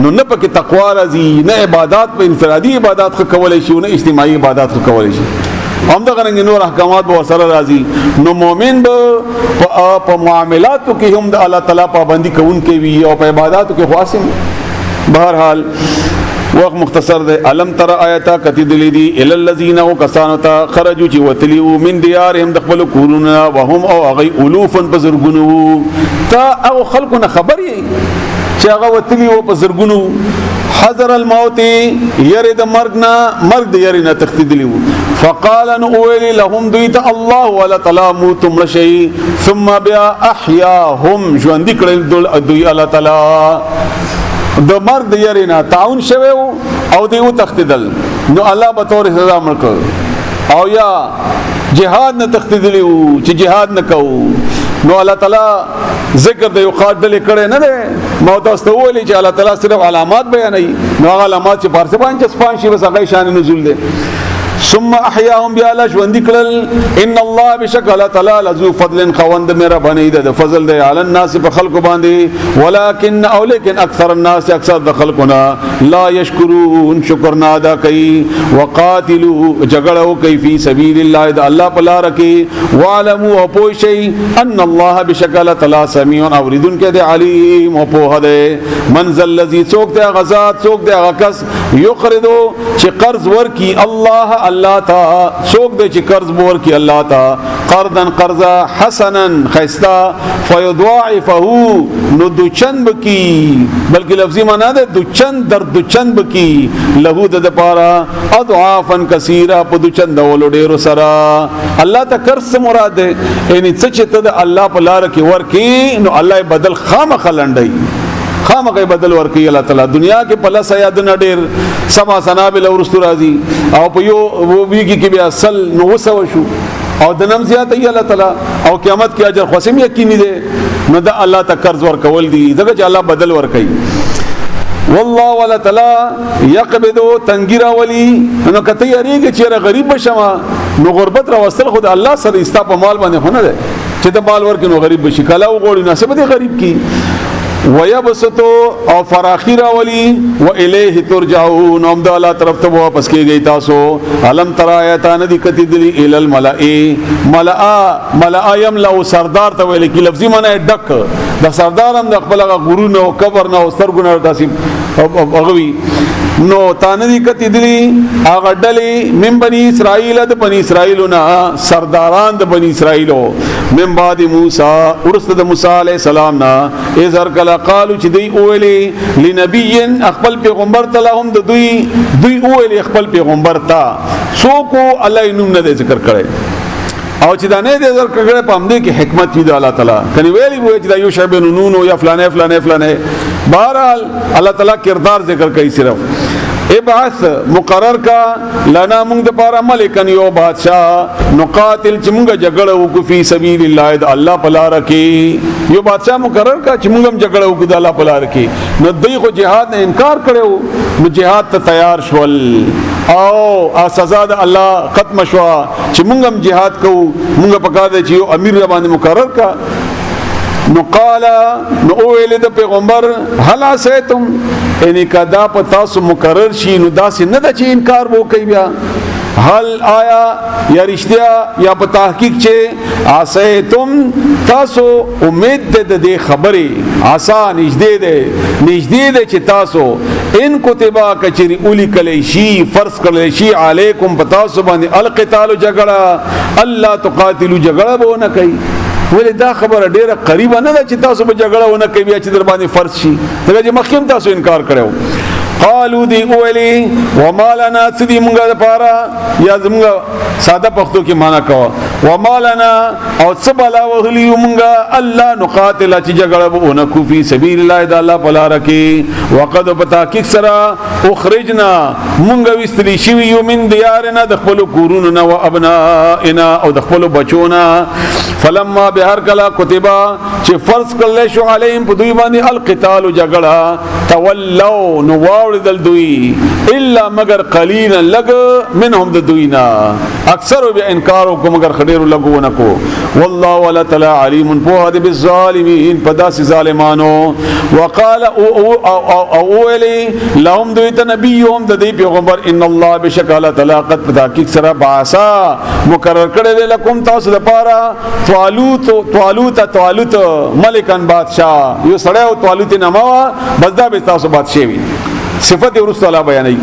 نو نه پکې تقوا راځي نه عبادت په انفرادي عبادت خو کولای شي نه اجتماعي عبادت خو کولای شي هم دا غرنګ نور احکامات به سره راځي نو مؤمن به په معاملاتو کې هم د الله تعالی پابندي کوونکی وي او په عبادتو کې خاصم. بهرحال وقت مختصر ده. علم تر آیتا کتی دلی دی الی الذین کسانتا خرجوا چې وتلیو من دیارهم دخل کورنا وهم او غی الوفن بزرګونو تا او خلقنا خبري چې هغه وتلی او په زرګونو حذر الموت يرد مرغنا مرغ د يرنا تختدلی فقال ان اويل لهم دویت الله ولا تلاموتم لشي ثم بیا احياهم ژوند کړل دوی الله تعالی د مرغ د يرنا تعاون شوه او دیو تختدل نو الله به تور سزا مړ او یا جهاد نه تختدلی چې جهاد نه کو نو الله تعالی ذکر د یو قاتل کړي نه ده موت استولې چې الله تعالی صرف علامات بیانوي نو علامات چې فارسی باندې سپانشي بس هغه شان نزول ده. ثم احياهم بیا ژوند کړل ان الله بشکل تعالی لذو فضل خوند میرا بنی ده فضل ده علی الناس په خلق باندې ولکن او لیکن اکثر الناس اکثر د خلقنا لا یشکرون شکر نه ادا کوي وقاتلوا جګړه کوي فی سبیل الله د الله په لار کې وعلموا او پوه شئ ان الله بشکل تعالی سمیع اوریدون کې ده علیم او په ده منزل الذی څوک ده غزاد څوک ده غکس یقرضو چې قرض ورکی الله الله تا څوک دې چې قرض بور کی الله تا قرضا قرضا حسنا خيستا فيضاعفه نو دوچن بکی بلکې لفظي معنا ده دوچن در دوچن بکی له د پارا اضعافا كثيرا په دوچن د ولډېرو سره الله تا قرض مراد ده یعنی څه چې ته د الله په لار کې ورکی نو الله بدل خامخ لنډي خامخې بدل ورکړي الله تعالی دنیا کې پلس یادونه ډېر سما سنابل ورستو راځي او په یو ویږي کې بیا اصل نو وسو شو او د نم زیات ای الله تعالی او قیامت کې اجر خصم یقیني ده نو د الله ته قرض ورکول دي ځکه چې الله بدل ورکړي. والله ولا تعالی يقبض تنګرا ولي نو کته یریږي چې غریب بشما نو غربت را وصل خود الله سره استا په مال باندې خونه ده چې د مال ورکې نو غریب بشي کلا وګوري نسبت غریب کی ويبسطو او فراخی راولی و الیه ترجعون ام د الله طرف ته واپس کیږي تاسو. علم ترایتا ندی کتی دلی ال الملائ ملائ یملا سردار ته ویل کی لفظی معنی ډک د سردار هم د خپل غرونه او قبر نه او سترګونه داسې اغوي نو تاندی کتی دلی آغا ڈلی من بنی اسرائیل د بنی اسرائیلنا سرداران د بنی اسرائیلو من بعد موسیٰ ارست د موسیٰ علیہ السلام نا ازر کلا قالو چی دی اولی لنبیین اخبل پیغمبر تا لهم د دوی اولی اخبل پیغمبر تا سوکو اللہ انم ندے ذکر کرے او چې دا نه دې ذکر کړه په همدې کې حکمت دی د الله تعالی کني ویلي وو چې دا یو شی بن نون یا فلانه فلانه فلانه بہرحال اللہ تعالی کردار ذکر کوي صرف ابعث مقرر کا لنا موږ د پاره ملکن یو بادشاہ نقاتل چې موږ جګړه وکړو فی سبیل الله د الله په لار کې یو بادشاہ مقرر کا چې موږ هم جګړه وکړو د الله په لار کې نو دوی خو جهاد نه انکار کړو نو جهاد ته تیار شول او سزا د الله ختم شو چې موږ هم jihad کوو موږ پکار دی چې یو امیر باندې مقرر کا نو قال نو اویل د پیغمبر هل عسیتم یعنی کدا په تاسو مقرر شي نو داسې نه د چې انکار وو کوي بیا هل آیا یا رشتیا یا په تحقیق چې عسیتم تاسو امید د دې خبرې آسان نږدې ده چې تاسو ان کتبا کچری اولی کلی شی فرض کلی شی علیکم پتاسو باندې القتال جګړه الله تقاتلوا جګړه به نه کوي ولې دا خبره ډیره قریبه نه ده چې تاسو به جګړه ونه کوي چې در باندې فرض شي دغه چې مخکیم تاسو انکار کړو قالو دی اولی وما لنا سدی مونږه لپاره یا زمونږه ساده پښتو کې معنا کوه وما لنا او سبلا وهلی مونږه الله نقاتل چې جګړه به نه کو فی سبیل الله د الله په لار کې وقد بتاکک سرا اخرجنا مونږه وستلی شی یو من دیارنا د خپل کورونو نه او ابنائنا او د خپل بچونا فلما بهر کلا کتبا چې فرض کړل شو علیهم په دوی باندې القتال جګړه تولوا نو دل دوی الا مگر قلیلا لگ منهم د دوینا اکثر به انکار کو مگر خډیر لګو نکو والله ولا تعالی علیم په هذه بالظالمین پداس ظالمانو وقال او الی لهم دوی ته نبیهم د دې پیغمبر ان الله بشکل تعالی قد تحقیق سره باسا مقرر کړل لكم تاسو د پاره طالوت ملکان بادشاہ یو سړی او طالوت نامه بس دا به تاسو بادشاہ وي صفت ورسول الله بیانای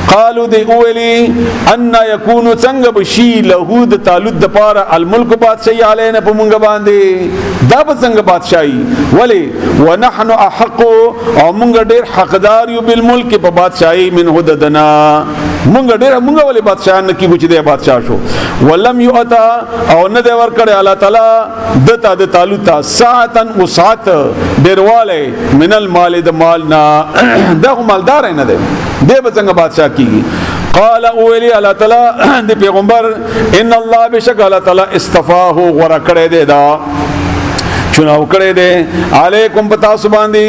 قالو دی اولی ان یکون څنګه بشی له د طالوت د پاره الملک بادشاہی علینا په مونږ باندې دا به څنګه بادشاہی ولی ونحن احق او مونږ ډیر حقدار یو بالملک په بادشاہی من هددنا مونږ ولی بادشاہ نه کیږي چې د بادشاہ شو ولم یؤتا او نه دی ور کړی الله تعالی دته د طالوت ساعتن وسعت ډیرواله من المال د مالنا دغه مالدار نه دی به څنګه بادشاہ کیږي قال اولی الله تعالی د پیغمبر ان الله بشک الله تعالی استفاه غره کړی دی دا چناو کړی دی علیکم پتا سبحانه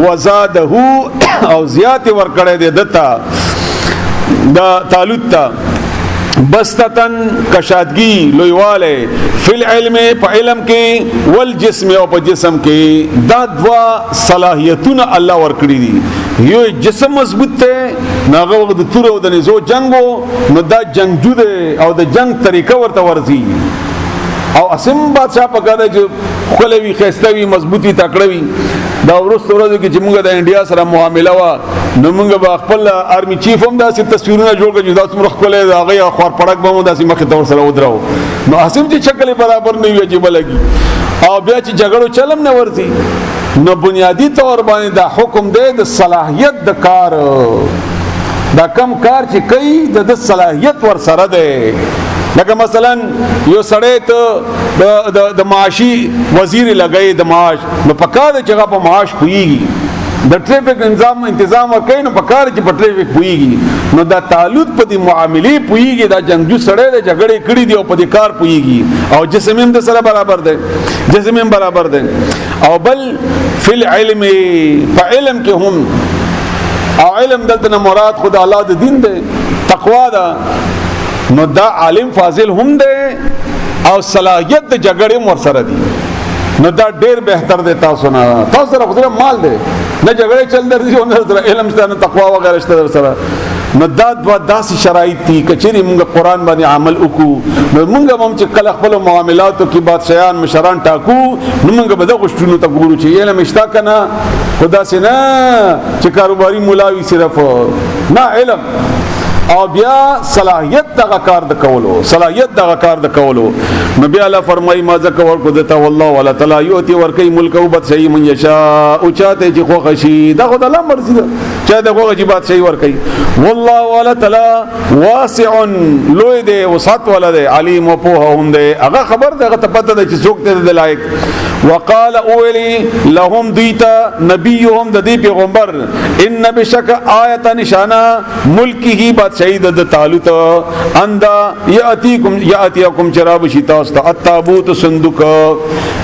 وزاده او زیات ور کړی دی دتا دا طالوت تا بستتن کشادگی لویواله فی العلم په علم کې والجسم او په جسم کې دا دوا صلاحیتونه الله ورکړي دي یو جسم مضبوط ته ناغه وخت د تور او د نزو جنگو نو دا جنگجو ده او د جنگ طریقه ورته ورزي او اسم بادشاہ پکاره چې خلوی خستوی مضبوطی تکړوي دا ورسته ورځو کې چې موږ د انډیا سره معامله وا نو موږ به خپل آرمی چیف هم داسې تصویرونه جوړ کړو دا څومره خپل هغه خور پړک به مو داسې مخې ته سره ودراو نو اسم چې شکل برابر نه وي عجیب لګي او بیا چې جګړو چلم نه ورزي نو بنیادی طور باندې دا حکم دی د صلاحیت د کار دا کم کار چې کوي د صلاحیت ور سره دی لکه مثلا یو سړی ته د معاشي وزیر لګای د معاش نو پکاره چې هغه په معاش پويږي د ټریفیک تنظیم ورکړي نو پکاره چې په ټریفیک پويږي نو دا تعلق په دې معاملې پويږي دا جنگجو سړی د جګړې کړي دی او په دې کار پويږي او جسم هم د سره برابر دی او بل فی العلم په علم کې هم او علم دلته مراد خدا الله د دین دی تقوا ده نو دا عالم فاضل هم دی او صلاحیت د جګړې مور سره دی نو دا ډیر بهتر دی تاسو سره خو مال دی نه جګړې چل درځي او نه سره علم ستانه تقوا وغیرہ شته سره نو دا دوا داسې شرایط دي که چېرې موږ قرآن باندې عمل وکړو نو موږ هم چې کله خپلو معاملاتو کې بادشاهان مشران ټاکو نو موږ به دغو شتونو ته ګورو چې علم شته که نه، خو داسې نه چې کاروباري ملا وي صرف نه، علم او بیا صلاحیت دغه کار د کولو، صلاحیت دغه کار د کولو. نو بیا الله فرمایي ما ځکه ورکړو دته والله ولا تعالی یؤتي ورکوي ملک او بادشاهي من یشاء او چاته چې خوښه شي، دا خو د الله مرضي ده چا د خوښه چې بادشاهي ورکوي. والله ولا تعالی واسع لوی دی، وسعت والا دی، علیم او پوهه هم دی، هغه خبر دی، هغه ته پته ده چې څوک دی د لایق. وقال اولی لهم دیتا نبیهم د دې پیغمبر ان بشک آیت نشانه ملکی بادشاہی د طالوت اندا یاتیکم چراب شتا است التابوت صندوق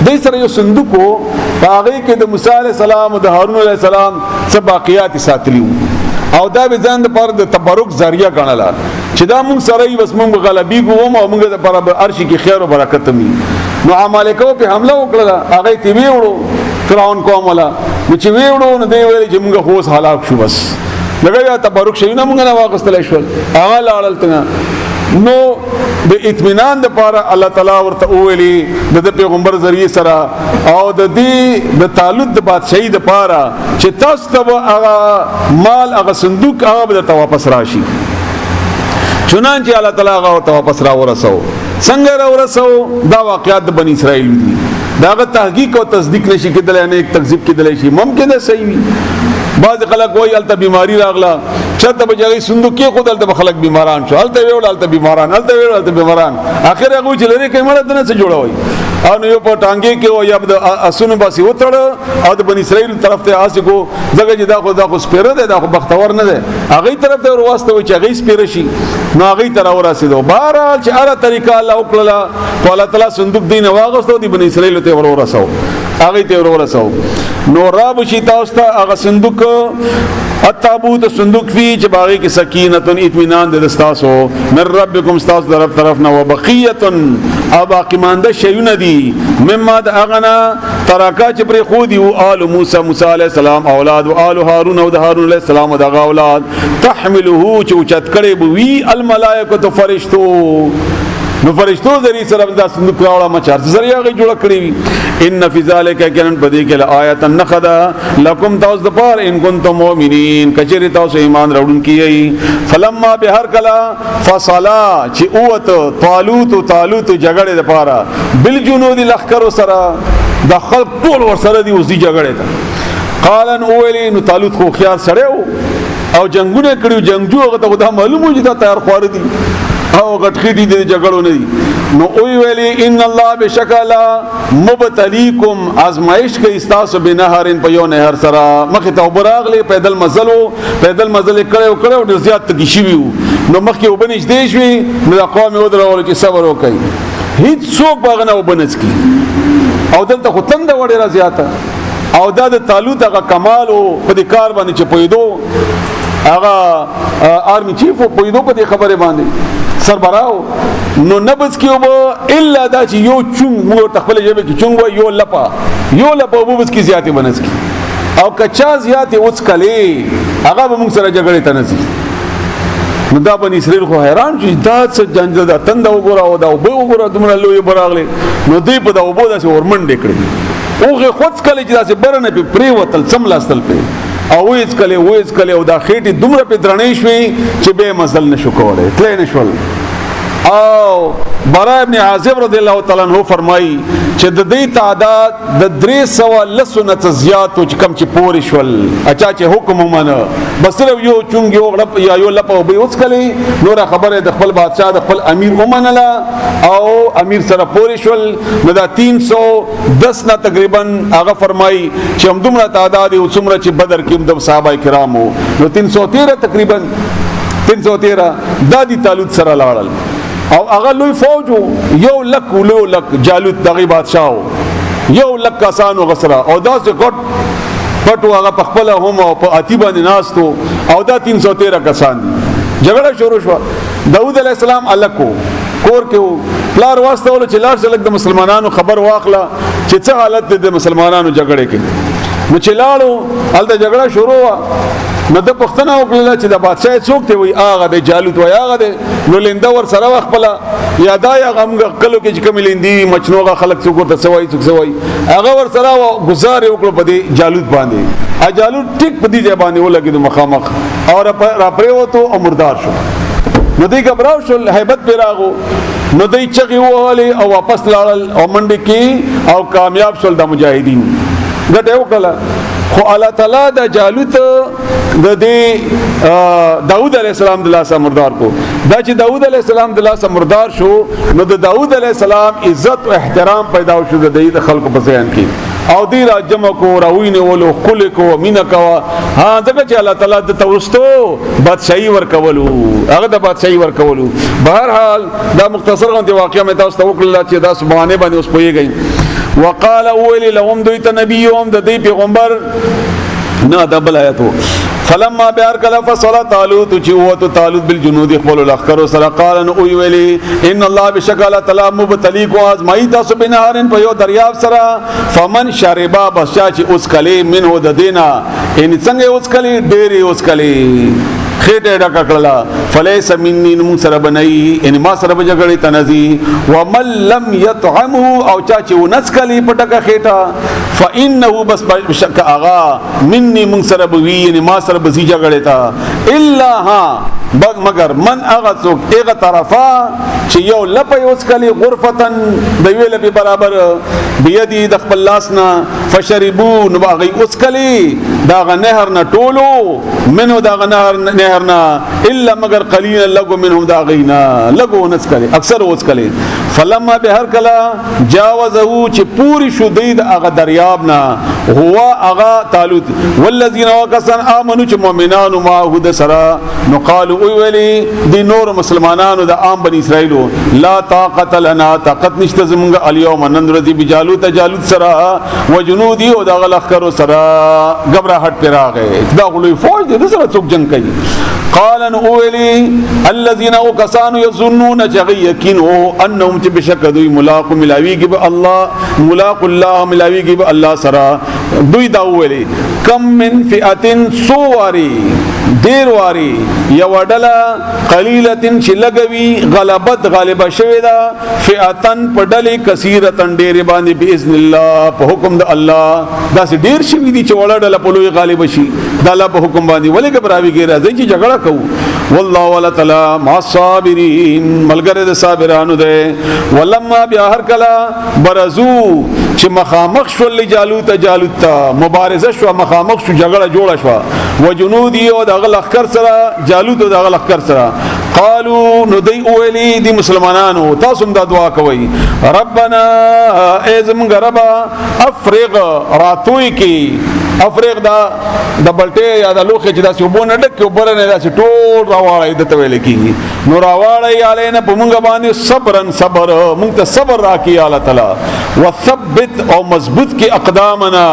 دې سره یو صندوق هغه کې د موسی علی السلام او د هارون علی السلام څخه باقیات ساتلیو او دا به ځان د پر د تبرک ذریعہ غنلا چې دا موږ سره یې بس موږ غلبي کوو او موږ د پر عرش کې خیر او برکت مي. نو عمالقو په حمله وکړه، هغه تی ویوړو فرعون قوم ولا چې ویوړو نو دی ویل چې موږ هوس هلاک شو، بس لګیا تبرک شي نه موږ نه واغستل شو هغه لاړل ته. نو د اطمینان د پاره الله تعالی ورته ویلي د پیغمبر ذریعہ سره او د دې د طالوت د بادشاہي د پاره چې تاسو ته هغه مال هغه صندوق هغه به ته واپس راشي. چنانچه الله تعالی هغه ته واپس را ورسو. څنګه را ورسو؟ دا واقعات د بنی اسرائیل دي، داغه تحقیق او تصدیق نشي کېدلی، نه یک تکذیب کېدلی شي، ممکن ده صحیح وي. بعض خلک وایي هلته بیماری راغله چاته به جګړې صندوق کې خود هلته به خلک بیماران شو، هلته ویوړ هلته بیماران، هلته ویوړ هلته بیماران، اخر هغه چې لري کې مړه نه څه جوړوي او نو یو په ټانګې کې او یا د اسونو باسي وتړ او د بنی اسرائیل طرف ته آسې کو ځکه چې دا خو سپیره ده، دا خو بختور نه ده، هغه طرف ته ورواستو چې هغه سپیره شي نو هغه تر ورسېدو. بهرحال چې هر طریقه الله وکړه په الله تعالی صندوق دین واغستو د بنی اسرائیل ته ورسو، هغه ته ورسو. نو رب شي تاسو ته هغه صندوق التابوت صندوق فی چې باغی کې سکینه اطمینان د استاسو من ربکم استاس طرف نه وبقیه او باقی مانده شیونه دي مما د اغنا ترکا چې پر خو دی او آل موسی علیہ السلام اولاد او آل هارون او د هارون علیہ السلام دغه اولاد تحمله چې چت کړي بوي الملائکه فرشتو. نو فرشتو ذری سره د صندوق راوړه مچار ذریعہ غي جوړ کړی وي. ان فی ذلک کنن بدی کله آیت نخدا لکم تاسو د پار ان کنتم مؤمنین کچری تاسو ایمان راوړون کیي. فلما بهر کلا فصلا چې اوت طالوت جګړه د پاره بل جنود لخر سره د خلق ټول ور سره دی اوسې جګړه ته قالن اولی نو طالوت خو خيار سره او جنگونه کړو جنگجو هغه ته معلومه چې دا تیار خوار دي او غټخې دي د جګړو نه دي. نو اوی ویلی ان الله بشکل مبتلیکم ازمائش کې استاسو بنهرن په یو نهر سره مخه ته براغلی پیدل مزل کړو ډیر زیات تګشي ویو نو مخه وبنځ دی شوی نو قوم ودرول چې صبر وکړي هیڅ څوک باغنه وبنځ کی او دلته خو تند وړه زیاته او دا د طالوت هغه کمال او په دې کار باندې چې پویدو هغه آرمی چیف پویدو په دې خبره باندې سربراو نو نبض کیو بو الا دا چې یو چونګ مو تخپل جبه کې چونګ یو لپا وبس کی زیاتې بنس کی او کچا زیاتې اوس کله هغه به موږ سره جګړه تنسي. نو دا بنی اسرائیل خو حیران چې دا څه جنگ ده تند وګوره او دا وګوره دومره لوی براغله نو دوی په دا وبو داسې ورمنډ کړی اوغه خود کله چې داسې برنه په پری وتل سملاستل په او وېز کله او دا خېټي دومره په درنې شوي چې به مزل نشو کولای تلې نشول. او برا ابن عازب رضی الله تعالی عنہ فرمایي چې د دې تعداد د 300 نه زیات او کم چې پورې شول اچا چې حکم ومنه بس صرف یو چونګ یو غړپ یا یو لپه به اوس کلی نور خبره د خپل بادشاہ د خپل امیر ومنله او امیر سره پورې شول نو دا 310 نه تقریبا هغه فرمایي چې هم دومره تعداد او څومره چې بدر کې د صحابه کرامو نو 313 تقریبا 313 د دې طالوت سره لاړل او هغه لوی فوج یو لک جالوت دغه بادشاہ یو لک کسانو غسرہ او دا څه پټو هغه په خپل هم او په اتی باندې ناستو او دا 313 کسان جګړه شروع شو. داود علیہ السلام الکو کور کې پلار واسطه ول چې لار څلک د مسلمانانو خبر واخله چې څه حالت د مسلمانانو جګړه کې نو چې لاړو هلته جګړه شروع وا نو د پښتنه وکړه چې د بادشاہ څوک دی وای هغه د جالوت وای هغه دی نو لنده ور سره وخپله یادا یا غم کلو کې چې کوم لندي مچنوغه خلک څوک ته سوای څوک سوای هغه ور سره گزار وکړو په دې جالوت باندې ا جالوت ټیک په دې ځای باندې ولګید مخامخ او را پریوتو او مردار شو نو دې غبراو شو هیبت پیراغو نو دې چغي وهلي او واپس لاړل او منډي کې او کامیاب شول د مجاهدین ګټه وکړه خو الله تعالی د جالوت د داود علیہ السلام د لاسه مردار کو دا چې داود علیہ السلام د لاسه مردار شو نو د داود علیہ السلام عزت او احترام پیدا شو د خلکو په ذهن کې او دی را جمع کو راوینه ولو خل کو مینا کو ها ځکه چې الله تعالی د توستو بادشاہي ورکولو هغه د بادشاہي ورکولو بهر حال دا مختصر غونډه واقعیا مې تاسو ته وکړل چې دا سبحانه باندې اوس پويږي وقال اول لهم دویت نبیهم د دې پیغمبر نه د بل آیاتو فلما بیار کلا فصلا طالوت چې هو طالوت بالجنود خپل الاخر سره قال ان او ویلی ان الله بشکل تعالی مبتلیکو ازمای تاسو بنهارن په یو دریاب سره فمن شربا بشا چې اوس کلی منه د دینا ان څنګه اوس کلی ډېری اوس کلی خېټه ډکه کړلا فلیس منی نم سره بنئی ان ما سره بجګړی تنزی ومن لم يطعمه او چا چې ونس کلی پټکه خېټه فانه بس بشک اغا منی من سره بوی ان ما سره بزی جګړی تا الا ها مگر من اغا څوک اغه طرفا چې یو لپه اوس کلی غرفتن د ویل به برابر بيدی د خپل لاسنا فشربو نو باغی اوس کلی دا نهر نه ټولو منو دا نهرنا الا مگر قليلا لغو منهم دا غینا لغو نس کلی اکثر اوس کلی فلما به هر کلا جاوزه چې پوری شو دید اغه دریاب نه هو اغه طالوت والذین وکسن امنوا چې مؤمنان ما هو د سرا نو قالوا ویلی دی نور مسلمانانو د عام بنی اسرائیل لا طاقت لنا طاقت نشته زمونږ الیوم نن ورځی بجالوت جالوت سرا وجنودی او د غلخر سرا غبرهټ پیراغه دا غلوی فوج د سره څوک جنگ کوي قال ان اولی الذين كانوا يظنون يقينوا انهم بشكدوا ملاق ملاویږي به الله ملاق الله ملاویږي به الله سرا دوی دا ویلي کم من فئه سواری دیر واری یو ډله قلیلتن چې لګوي غلبت غالبه شوی دا فئتن پډلې کثیرتن ډیر باندې باذن الله په حکم د الله دا سي ډیر شي دي چې وړه ډله په لوی غالب شي د الله په حکم باندې ولې غبراويږي راځي چې جګړه کوو والله ولا تعالی مع الصابرین ملګری د صابرانو ده ولما بیا هر کلا برزو چې مخامخ شو لجالوت جالوت مبارزه شو مخامخ شو جګړه جوړه شو وجنودی او د غلخر سره جالوت او د غلخر سره قالوا ندی اولی دی مسلمانانو تاسو دا دعا کوي ربنا اعظم غربا افرغ راتوي کی افرغ دا د بلټه یا د لوخه چې داسې وبونه ډک وبره داسې ټول راوړی د تویل کیږي نو راوړی علينا په مونږ باندې صبرن صبر مونږ ته صبر راکړي الله تعالی وثبت او مضبوط کی اقدامنا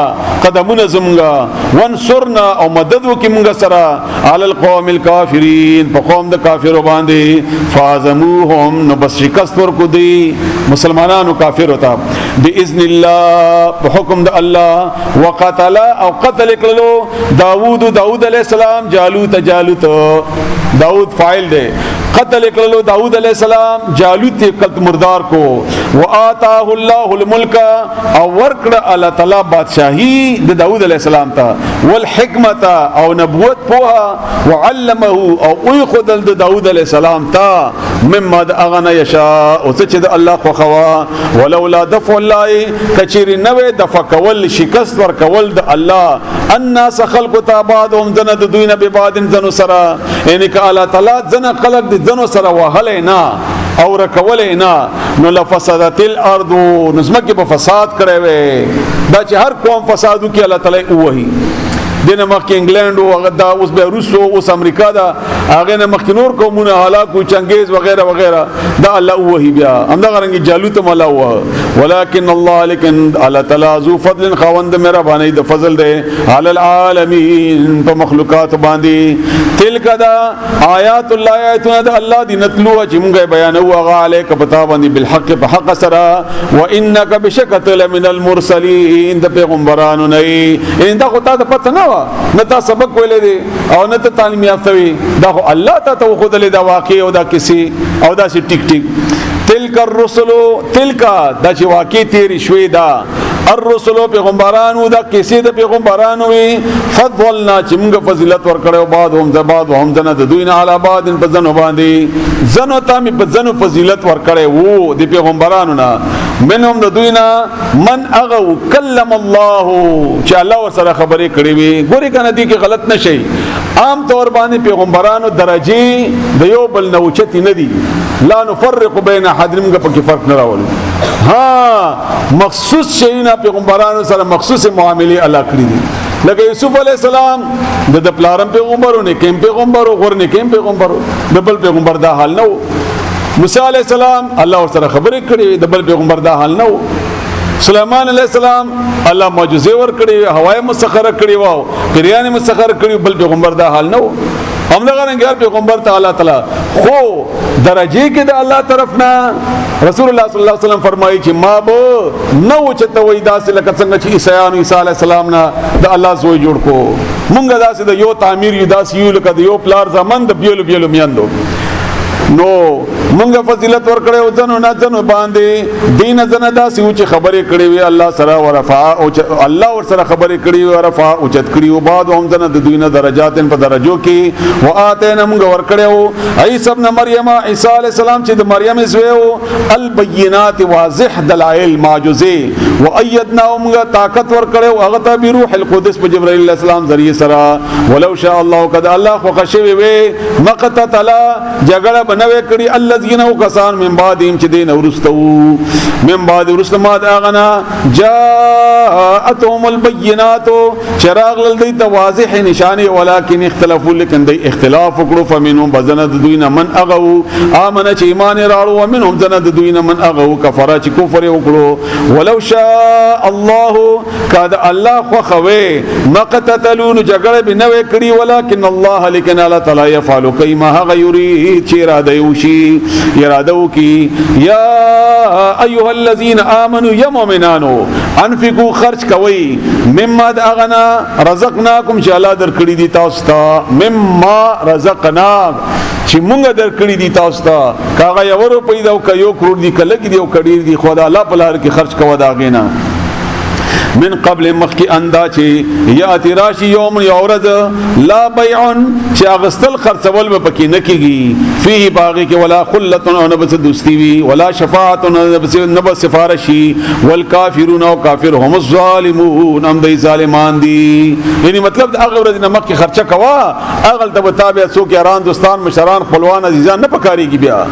قدمنا زمونږه وانصرنا او مدد وکي مونږ سره علی القوم الکافرین په قوم د کافرو باندې فازموهم نو بس شکست ورکو دی مسلمانانو کافر وتا باذن الله په حکم د الله وقتل او قتل کړلو داوود علیہ السلام جالوت داود فاعل دے قتل کړلو داوود علیہ السلام جالوت قتل مردار کو وآتاه الله الملك او ورکړه الله تعالی بادشاہی د داوود علیہ السلام ته والحکمت او نبوت پوها وعلمه او خدل د داوود علیہ السلام ته مما اغنا یشاء او چې د الله خو خوا ولولا دفع الله کچری نوې دفع کول شکست ور کول د الله الناس خلق تابادهم زنه د دوی نه به بعدن زنو سره یعنی ک الله تعالی زنه خلق د زنو سره وهلینا او رکولې نه نو لفسدت الارض نظمکه په فساد کړي وي دا چې هر قوم فسادو کې الله تعالی وਹੀ دنه مخکې انګلند او غدا اوس به روس او اوس امریکا دا هغه نه مخکینور قومونه هلاکو چنگیز وغیرہ وغیرہ دا الله وحی بیا همدا غرنګ جالوت مالا هوا ولکن الله لکن الله تعالی ذو فضل خوند مهربانی د فضل ده علی العالمین په مخلوقات باندې تلک دا آیات الله آیاتنا د الله دی نتلو چې موږ بیانو هغه علیک پتا باندې بالحق په حق سره وانک بشکت لمن المرسلین د پیغمبرانو نه ان دا خو تا د پته نه و نه تا سبق ویلې دي او نه ته تعلیم یافته وي دا خو الله ته خود له دا واقع او دا کسی او دا سی ټیک ټیک تلک الرسل تلک دا چې واقع تیری شوي دا الرسل پیغمبرانو دا کسی د پیغمبرانو وی فضلنا چې موږ فضیلت ورکړو بعد هم زباد هم زنه د دوی نه علا بعد په زنو باندې زنو ته می په زنو فضیلت ورکړو وو د پیغمبرانو نه منهم د دوی نه من اغو کلم الله چې الله ورسره خبرې کړې وي ګوري کنه دي کې غلط نشي عام طور باندې پیغمبرانو درجه د یو بل نه اوچتي نه دي لا نفرق بین احد موږ په کې فرق نه راولو ها مخصوص شینا پیغمبرانو سره مخصوص معاملې الله کړی دي لکه یوسف علی السلام د پلارم پیغمبرونه کیم پیغمبرو غورنه کیم پیغمبرو د بل پیغمبر دا حال نه موسی علی السلام الله سره خبرې کړې د بل پیغمبر دا حال نه سليمان علیہ السلام الله معجزه ور کړې هوای مسخره کړې وو پریان مسخره کړې بل پیغمبر دا حال نه هم دا غنګار پیغمبر تعالی تعالی خو درجه کې د الله طرف نه رسول الله صلی الله علیه وسلم فرمایي چې ما به نو چته وای داسې لکه څنګه چې عیسی علیه السلام نه د الله زوی جوړ کو مونږ داسې د یو تعمیر یو داسې یو لکه د یو پلار زمن د بیلو میاندو نو مونږه فضیلت ورکړو ځنو نه ځنو باندې دین ځنه داسې او چې خبرې کړې وي الله سره ورفع او الله ور سره خبرې کړې وي ورفع او چت کړې او بعد هم ځنه د دوی نه درجات په درجو کې واتینا مونږه ورکړو عیسی ابن مریم عیسی علی السلام چې د مریم زوی البینات واضح دلائل معجزه وایدنا مونږه طاقت ورکړو هغه ته بروح القدس په جبرائیل علیہ السلام ذریعہ سره ولو شاء الله قد الله خو خشوي وي مقت تعالی جګړه نوې کړي الذين وكسان من بعدهم چې دین ورستو من بعد ورستما داغنا جاءتهم البينات چراغ لدی واضح نشانه ولكن اختلافوا لكن دی اختلاف وکړو فمنهم بزند دوین من اغو امن چې ایمان راړو ومنهم زند دوین من اغو کفر چې کفر وکړو ولو شاء الله کاد الله خو خوي مقتتلون جګړه بنوې کړي ولكن الله لكن الله تعالی يفعل كما غيري چیرا دیوشی ارادو کی یا ایها الذین آمنوا یا مومنانو انفقوا خرج کوي مما اغنا رزقناکم چې الله درکړي دي تاسو ته مما رزقنا چې مونږ درکړي دي تاسو ته کاغه یو روپۍ دا یو کروڑ دی کله کې دی او کډیر دی خدای الله په لار کې خرج کوه دا غینا من قبل مخکی اندا چې یاتی راشی یوم یورز لا بیع چې اغستل خرڅول به پکې نه کیږي فيه باغی کې ولا خلت او نبس دوستی وی ولا شفاعت او نبس سفارشی والکافرون او کافر هم الظالمون هم دی ظالمان دي یعنی مطلب هغه ورځ نه مخکی خرچه کوا اغل ته تابع سو کې ایران دوستان مشران خپلوان عزیزان نه پکاريږي بیا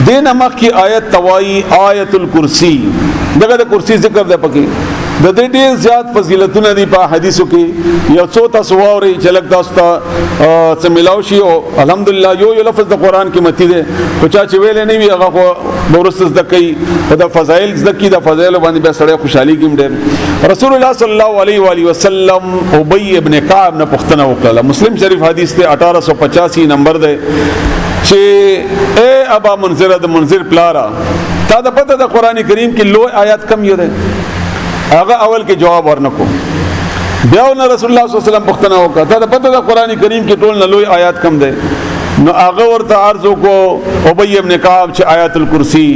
دین مخکی آیت توای آیت الکرسی دغه د کرسی ذکر ده پکې د دې ډېر زیات فضیلتونه دي په حدیثو کې یو څو تاسو واوري چې لږ تاسو ته څه ملاو شي او الحمدلله یو لفظ د قران کې متي ده خو چا چې ویل نه وي هغه خو ورسته ذکی او د فضایل ذکی د فضایل باندې به سړی خوشحالي کېم ډېر رسول الله صلی الله علیه و آله وسلم ابی ابن کعب نه پوښتنه وکړه مسلم شریف حدیث ته 1885 نمبر ده چې اے ابا منذر د منذر پلارا تا د پته د قران کریم کې لو آیات کم یو ده هغه اول کې جواب ورنکو بیا نو رسول الله صلی الله علیه وسلم پوښتنه وکړه ته پته د قران کریم کې ټول نه لوی آیات کم ده نو هغه ورته عرض وکړو ابی ابن کعب چې آیات الکرسی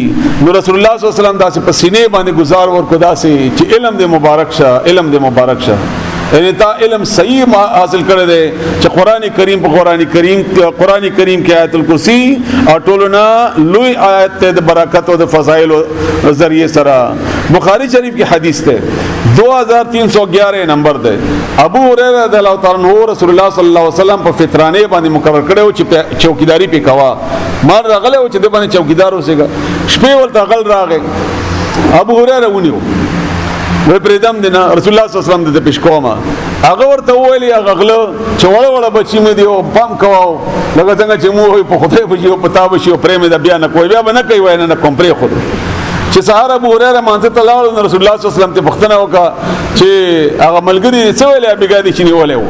نو رسول الله صلی الله علیه وسلم داسې پسینې باندې گزار ورکو داسې چې علم دې مبارک شه علم دې مبارک شه یعنی تا علم صحیح حاصل کړی دی چې قران کریم په قران کریم کې آیت الکرسی او ټولنا لوی آیت ته د برکت او د فضایل ذریعہ سره بخاری شریف کی حدیث ته 2311 نمبر ده ابو هريره رضی الله تعالی عنہ رسول الله صلی الله علیه وسلم په فطرانه باندې مقرر کړو چې چوکیداری په کوا مار راغله او چې د باندې چوکیدار اوسېګا شپې ولته غل راغې ابو هريره ونیو وای پریدم دینا رسول الله صلی الله علیه وسلم د پښکوما هغه ورته ویلی هغه غله چې وړ بچی مې دی او پام کواو لکه څنګه چې مو په خدای بچی او پتا بچی او پرې مې د بیا نه کوی بیا نه کوي وای نه کوم پرې خود چې سهار ابو هريره مانځه ته لاړ رسول الله صلی الله علیه وسلم ته پوښتنه وکړه چې هغه ملګری څه ویل ابي ګادي چې نیولې و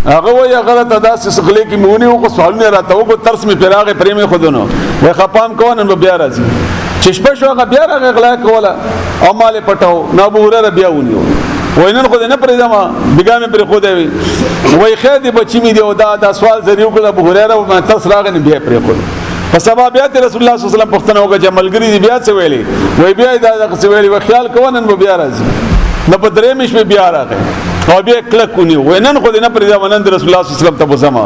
هغه وای هغه ته داسې سغلې کې مونږ او سوالونه راته او ترس مې پیراغه پرې مې خودونو وای خپام کوون نو بیا راځي چې شپه شو هغه بیا راغی غلا کوله او مال پټاو نو ابو هريره بیا ونیو وینن خو نه پرې دما بیګا مې پرې خو دی وای خیر دی بچی مې دی او دا سوال زریو کړه ابو هريره او ما تاسو راغنه بیا پرې خو په سبب بیا رسول الله صلی الله علیه وسلم پښتنه وکړه چې ملګری دی بیا څه ویلي وای بیا دا څه ویلي و خیال کوونن بیا راځي نو په درې مش په بیا راغی او بیا کلک کونی وینن خو نه پرې دا ونن رسول الله صلی الله علیه وسلم ته بزما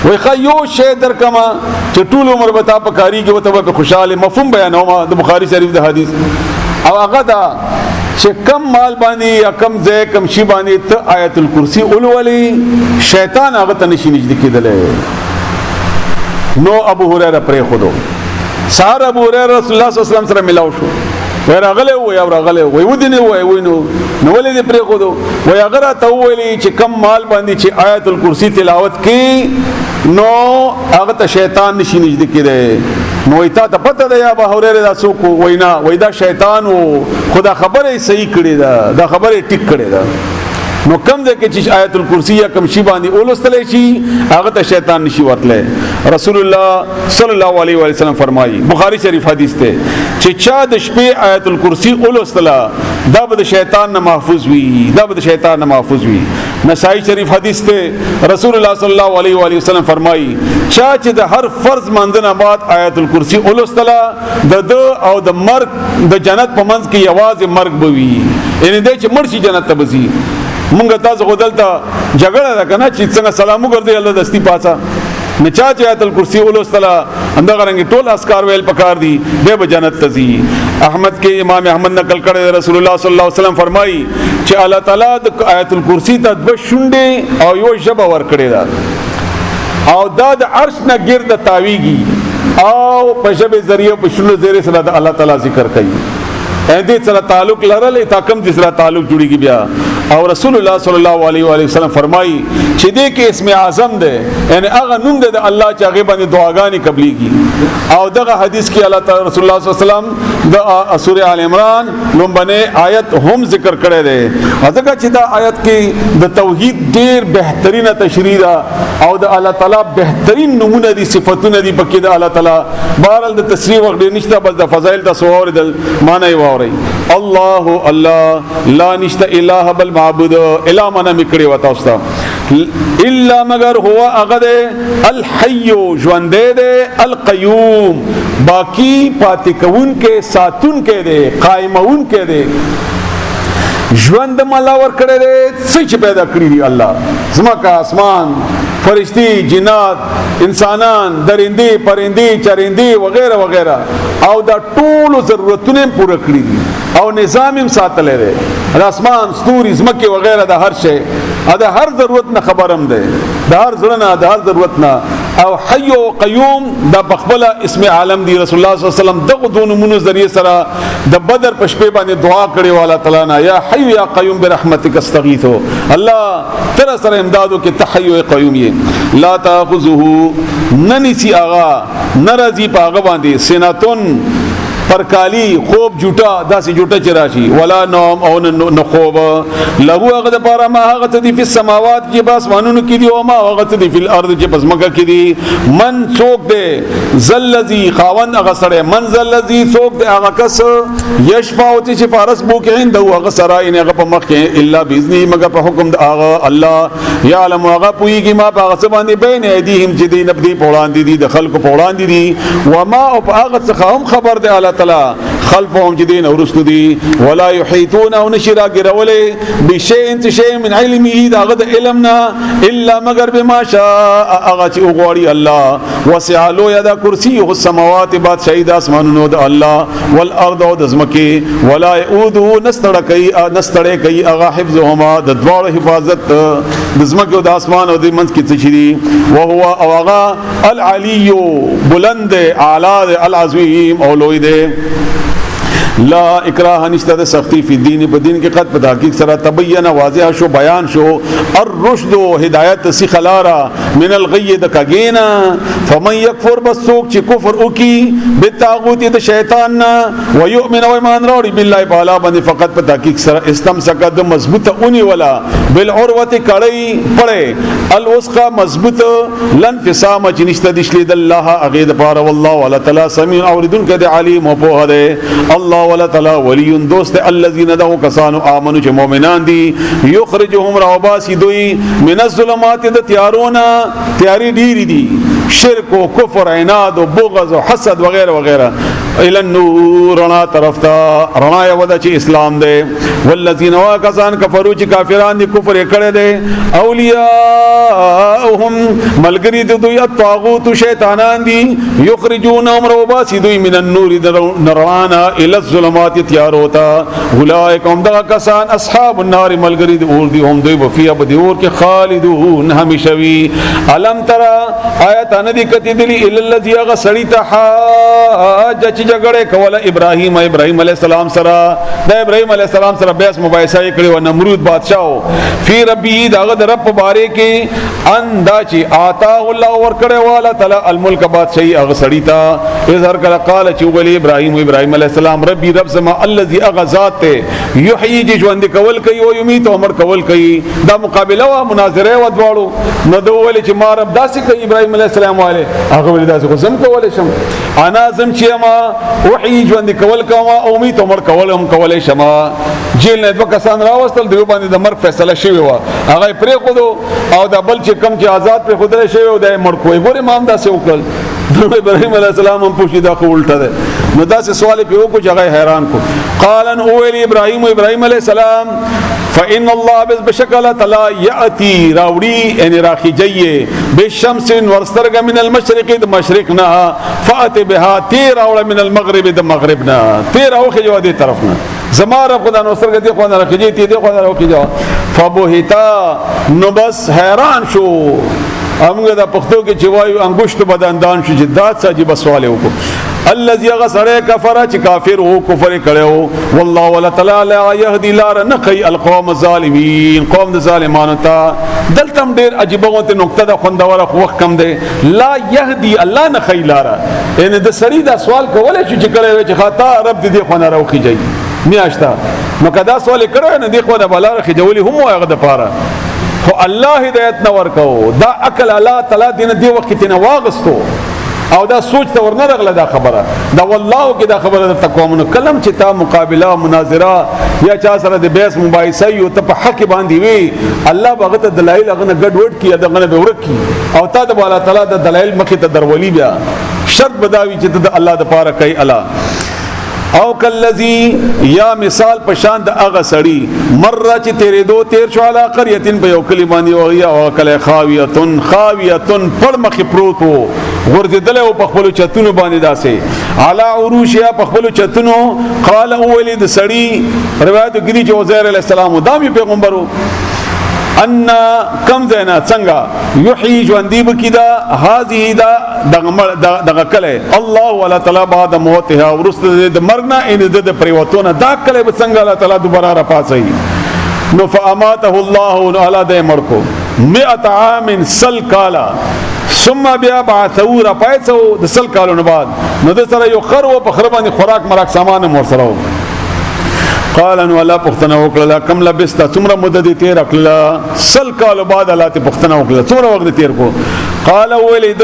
وای خیو شی در کما چې ټول عمر بتا په کاری کې وته په خوشاله مفهوم بیانوما د بخاری شریف د حدیث او هغه دا چې کم مال باندې یا کم ځای کم شی باندې ته آیت الکرسی اولولي شیطان هغه ته نشي نږدې کېدل نو ابو هريره پرې خودو سار ابو هريره رسول الله صلی الله علیه وسلم سره ملاو شو وای راغله وای او راغله وای ودینه وای وینو نو ولې دې پرې خودو وای هغه ته ویلي چې کم مال باندې چې آیت الکرسی تلاوت کی نو هغه ته شیطان نشي نږدې کېدل نو ایته ته پته ده یا ابو هريره دا څوک وینا وای دا شیطان او خدا خبره صحیح کړی دا خبره ټیک کړی دا نو کم ده کې چې آیت الکرسی یا کم شی باندې اولستلې شي هغه ته شیطان نشي ورتله رسول الله صلی الله علیه و سلم فرمایي بخاری شریف حدیث ته چې چا د شپې آیت الکرسی اولستلا دا به شیطان نه محفوظ وي دا به شیطان نه محفوظ وي نسائی شریف حدیث ته رسول الله صلی الله علیه و سلم فرمایي چا چې د هر فرض مانځنه بعد آیت الکرسی اولستلا د او د مرګ د جنت په منځ کې یوازې مرګ بوي یعنی د چې مرشي جنت ته بزي مونږ تاسو غدلته جګړه ده کنه چې څنګه سلامو ګرځي الله دستی پاسا نچا چې آیت الکرسی اولستلا اندغه رنګ ټول اسکار ویل پکار دي به جنت تزي احمد کې امام احمد نقل کړی رسول الله صلی الله علیه وسلم فرمایي چې الله تعالی د آیت الکرسی ته دو شونډې او یو ژبه ور کړی دا او دا د عرش نه ګرد تاویږي او په ژبه ذریعہ په شونډو ذریعہ سره د الله تعالی ذکر کوي دې سره تعلق لرلې تا کم دې سره تعلق جوړیږي بیا او رسول الله صلی الله علیه و آله وسلم فرمایي چې دې کې اسم اعظم ده یعنی هغه نوم ده د الله چې هغه باندې دعاګانې قبليږي او دغه حدیث کې الله تعالی رسول الله صلی الله علیه وسلم د سوره آل عمران لومبنه آیت هم ذکر کړی دی ځکه چې دا آیت کې د توحید ډېر بهترینه تشریح ده او د الله تعالی بهترین نمونه دي صفاتونه دي پکې د الله تعالی بهرال د تشریح وخت نشته بس د فضایل د سوور د معنی الله الله لا نشته اله بل معبود اله معنی میکړي وتا اوستا الا مگر هو اغد الحي ژوند دے القيوم باقی پاتې کون کې ساتون کې دے قائمون کې دے ژوند ملا ور کړی دی څه پیدا کړی دی الله زمکه اسمان فرشتي جنات انسانان درندې پرندې چرندې وغیرہ وغیرہ او دا ټول ضرورتونه پوره کړی دي او نظام هم ساتلې دی اسمان ستوري زمکه وغیرہ د هر شی دا هر ضرورت نه خبرم ده د هر ضرورت نه د هر ضرورت نه او حي او قيوم دا بخبل اسم عالم دی رسول الله صلی الله علیه وسلم دغه دون منو ذریعہ سره د بدر پشپې باندې دعا کړي والا تعالی نه یا حي یا قيوم برحمتک استغیث الله تر سره امدادو کې تحي او قيوم یې لا تاخذه ننسی اغا نرضی پاغه باندې سناتون پرکالی خوب جوټا داسې جوټه چراشي ولا نوم او نه خوب له هغه د پاره ما هغه ته د سماوات کې بس مانونو کې دی او ما هغه ته د فل ارض کې پس مکه کې دی من څوک دی ذلذي خاون هغه سره من ذلذي څوک دی هغه کس یشفع او چې فارس بو کې هند هغه سره ان هغه په مخ کې الا باذن مگر په حکم د هغه الله يعلم هغه پويږي ما په هغه باندې بین ايديهم چې دی نبدي پوړان دي د خلق پوړان دي و ما او هغه څخه هم خبر دی الله تعالی خلفهم جدين ورسل دي ولا يحيطون او نشرا غرولي بشيء شيء من علمه دا غد علمنا الا مگر بما شاء اغچ غوري الله وسع له يد كرسيه السماوات بعد شهيد اسمانونو د الله والارض او دزمکي ولا يؤذو نستړي کوي اغا حفظهما د دوړ حفاظت دزمکي او د اسمان او د منځ کې څه شي او هو او اغا العلي بلند اعلی العظیم او لوی دی لا اکراہ نشته د سختی فی دین په دین کې قد په تحقیق سره تبین واضح شو بیان شو الرشد هدایت سی خلارا من الغی د کګینا فمن یکفر بسوک چې کفر وکي بالطاغوت د شیطان و یؤمن و ایمان راوړي بالله تعالی باندې فقط په تحقیق سره استمسک د مضبوطه اونی ولا بالعروه کړي پړې الوثقه مضبوط لن فسام چې نشته د شلید الله اغه د پاره والله ولا تعالی سميع اوریدون کده علیم او په ده الله ولا تعالی ولی دوست الذين دعوا كسانوا امنوا چې مؤمنان دي یخرجهم روباسی دوی من الظلمات د تیارونا تیاری ډیری دي شرک او کفر عناد او بغض او حسد وغیرہ وغیرہ الى النور رڼا طرف ته رڼا یو د چې اسلام دی والذین واکسان کفروا چې کافران دي کفر کړي دي اولیاءهم ملګری د دوی الطاغوت شیطانان دي یخرجونهم روباسی دوی من النور نرانا الى الظلمات تیاروتا اولئک هم دغه کسان اصحاب النار ملګری د اور دي هم دوی وفیا به اور کې خالدون همیشوي الم ترى آیات ان دي کتی دي الا الذي غسړی ته حاج چې جګړه کوله ابراهیم علیه السلام سره د ابراهیم علیه السلام سره بیس مباحثه کړي او نمرود بادشاہ فی ربی داغه د رب باره کې ان دا چې آتا الله ور کړي والا تعالی الملک بادشاہي هغه سړی ته اظهر کړه قال چې ویلی ابراهیم علیه السلام ربی رب سما الذي اغذات یحیی ژوند کول کوي او یمیت عمر کول کوي دا مقابله او مناظره و دواړو نو دوی چې ما رب داسې کوي ابراهیم علیه السلام والے هغه ولې داسې کو زم کولای شم انا زم چې ما وحی ژوند کول کوم او امید عمر کول هم کولای شم جیل نه دوه کسان راوستل دیو باندې د مرګ فیصله شوی و هغه پرې خو او دا بل چې کم چې آزاد پر خدای شوی او د مړ کوی ګوره امام داسې وکړ ابراهیم علیه السلام هم پوښتنه دا خو الټه ده نو داسې سوال په وکړو چې هغه حیران کو قال ان اولی ابراهیم علیه السلام فإن الله بشکل تعالی یاتی راوړي ان راخیجیه بالشمس ورسترګ من المشرق د مشرق نه فات بها تیر اور من المغرب د مغرب نه تیر اوخه جو دي طرف نه زماره خدا نو سرګ دي خو نه راخیجی تی دي خو نه راخیجا فبهتا نو بس حیران شو امغه د پښتو کې چې وایو انګشت بدندان شو چې دا څه عجیب سوال وکړو الذي غسر كفر چې کافر او کفر کړو والله ولا تعالی يهدي لار نقي القوم الظالمين قوم د ظالمانو ته دلته ډیر عجیب غوته نقطه د خوندوره وخت کم دی لا يهدي الله نقي لار ان د سړي دا سوال کولای چې کړي چې خطا رب دې خو نه راوخیږي میاشتا نو کدا سوال کړو نه دې خو د بلاره خجولي هم هغه د پاره خو الله هدایت نه ورکو دا عقل الله تعالی دین دی وخت نه واغستو او دا سوچ ته ورنه رغله دا خبره دا والله کې دا خبره د تقومونو کلم چې تا مقابله مناظره یا چا سره د بیس مباحثه یو ته په حق باندې وی الله بغت دلایل هغه ګډ وډ کی دغه به ورکی او تا د الله تعالی د دلایل مخې ته درولي بیا شرط بداوی چې د الله د پاره کوي الله او کلذی یا مثال پشان د اغه سړی مره چې تیرې دو تیر شو علا قريهن په یو کلی باندې وغیا او کله خاویتن پر مخ پروتو ورځدل او په خپل چتونو باندې داسې علا عروشیا په خپل چتونو قال اولید سړی روایت کې چې عزیر علی السلام دامي پیغمبرو ان کم زینا څنګه یحیی ژوندې بکیدا هذه دا دغه کله الله ولا تعالی بعد موتها ورست د مرګنا ان د پریوتونه دا کله به څنګه الله تعالی دوباره را پاسي نو فاماته الله علی د مرکو 100 عام سل کالا ثم بیا بعثو را پایڅو د سل کالو نه بعد نو د سره یو خرو په خربانه خوراک مراک سامان مور سره قال ان ولا پختنه وکړه کم لبست څومره مدد تیر کړه سل کال بعد الله ته پختنه وکړه څومره وخت تیر کو قال ولید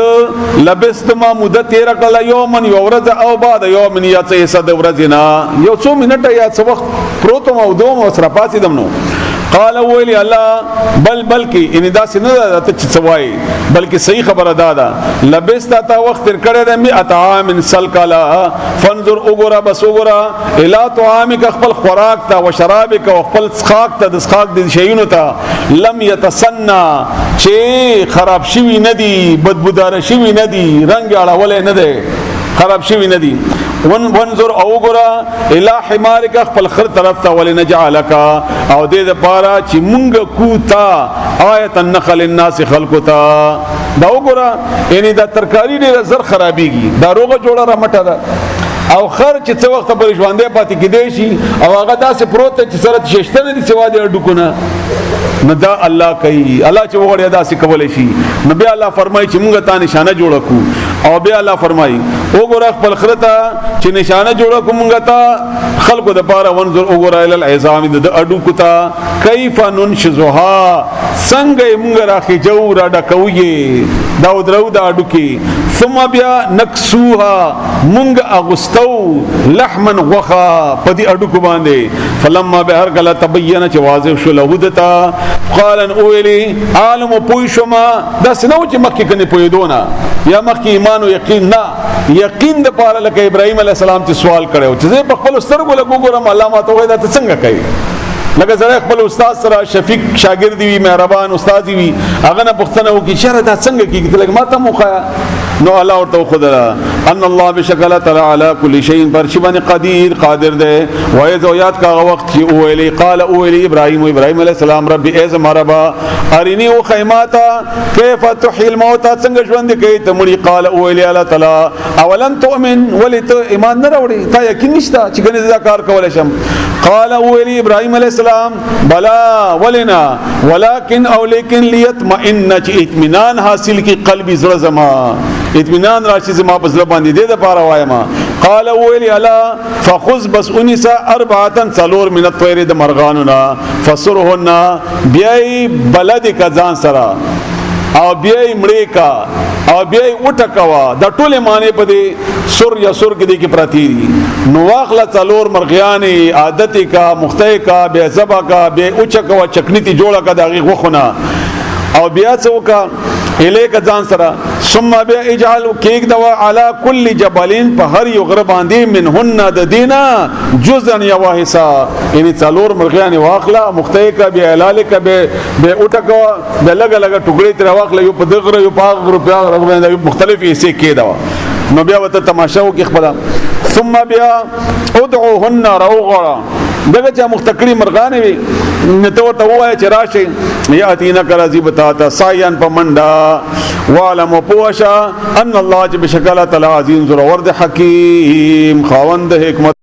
لبست ما مدد تیر کړه یومن یو ورځ او بعد یومن یا څه صد ورځ نه یو څو منټه یا څه وخت پروتم او دوم سره پاتې دم نو قال ویلی الله بلکې ان دا سینه ته څوای بلکې صحیح خبره دادا لبست تا وخت تر کړه د 100 عام سل کلا فانظر وګرا بس وګرا الا طعامک خپل خوراک تا او شرابک او خپل څخاک ته د څخاک د شیونو ته لم يتسنى چې خراب شوی ندی بدبودار شوی ندی رنگ اړول نه دی خراب شوی ندی وانظر او غرا الى حمارک خپل خر طرف ته ولنجعلک او دې د پاره چې مونږ کوتا آیت النخل الناس خلقتا دا وګرا یعنی دا ترکاری ډیره زر خرابېږي دا روغه جوړه را مټه ده او خر چې څو وخت پر ژوندې پاتې کېدی شي او هغه داسې پروت چې سره ششته نه دي سوا دې ډکونه نو دا الله کوي. الله چې وغواړي داسې کولی شي. نو بیا الله فرمایي چې موږ ته نشانه جوړه کړو. او بیا الله فرمایي وګوره خپل خره ته چې نشانه جوړه کړو موږ ته خلکو دپاره وانظر وګوره الی العظام د اډوکو ته کیف ننشزها څنګه یې موږ راخېجو راډکوو یې دا ودرو دا اډوکې ثم بیا نکسوها موږ اغوستو لحما غوښه په دې اډوکو باندې فلما به هر کله تبینه چې واضح شو له دته قال ان اویلی عالم پوه شوما داسې نه و چې مخکې کنې پوهېدو نه یا مخکې ایمان او یقین نه یقین دپاره لکه ابراهیم علیه السلام چې سوال کړی و چې زه په خپلو سترګو لږ وګورم الله ماته ووایي دا ته څنګه کوي لکه سره خپل استاد سره شفیق شاګرد وي مهربان استاد وي هغه نه پوښتنه وکړي چې دا څنګه کېږي ته لږ ماته وښایه نو الله ورته وښودله ان الله بشکل تعالی علی کل شیء پر شی باندې قادر دی وایذ یاد کا وخت چې اویلی قال اویلی ابراهیم علیه السلام رب ایز مربا ارینی او خیماتا کیف تحیی الموت څنګه ژوند کوي ته مړي قال اویلی الله تعالی اولن تؤمن ولت ایمان نه راوړي تا یقین نشته چې ګنې دا کار کولای شم قال اویلی ابراهیم علیه السلام بلا ولنا ولكن او لیکن لیطمئن چې اطمینان حاصل کی قلبی زړه زما اطمینان راشي زما په زړه باندې دې د پاره وایم قال ویلی الا فخذ بس انسا اربعه څلور من الطير د مرغاننا فسرهن بیای بلد کا ځان سره او بیای مړې کا او بیای وټکوا د ټوله معنی په دې سر یا سر کې دې کې پراتی نو واخله څلور مرغیانې عادت کا مخته کا بے زبا کا بے اوچکوا چکنیتی جوړه کا دغه غوخونه او بیا څوکا الیک ځان سره ثم بیا اجعل کیک دوا علی کل جبلین په هر یو غره باندې منهن د دینا جزءا یواحسا یعنی څلور مرغیان واخلا مختیکا بیا الالک بیا اوټکوا بیا لګ لګ ټوکړې تر واخلا یو په دغره یو په غره مختلف حصے کې دوا نو بیا وته تماشا وکي خپل ثم بیا ادعوهن روغرا دغه چې مختکړي مرغان وي نته ورته وایي چې راشي یاتینا کرازی بتاتا سایان پمنډا وعلم پوشا ان الله چې بشکل تعالی عظیم زور ورد حکیم خاوند حکمت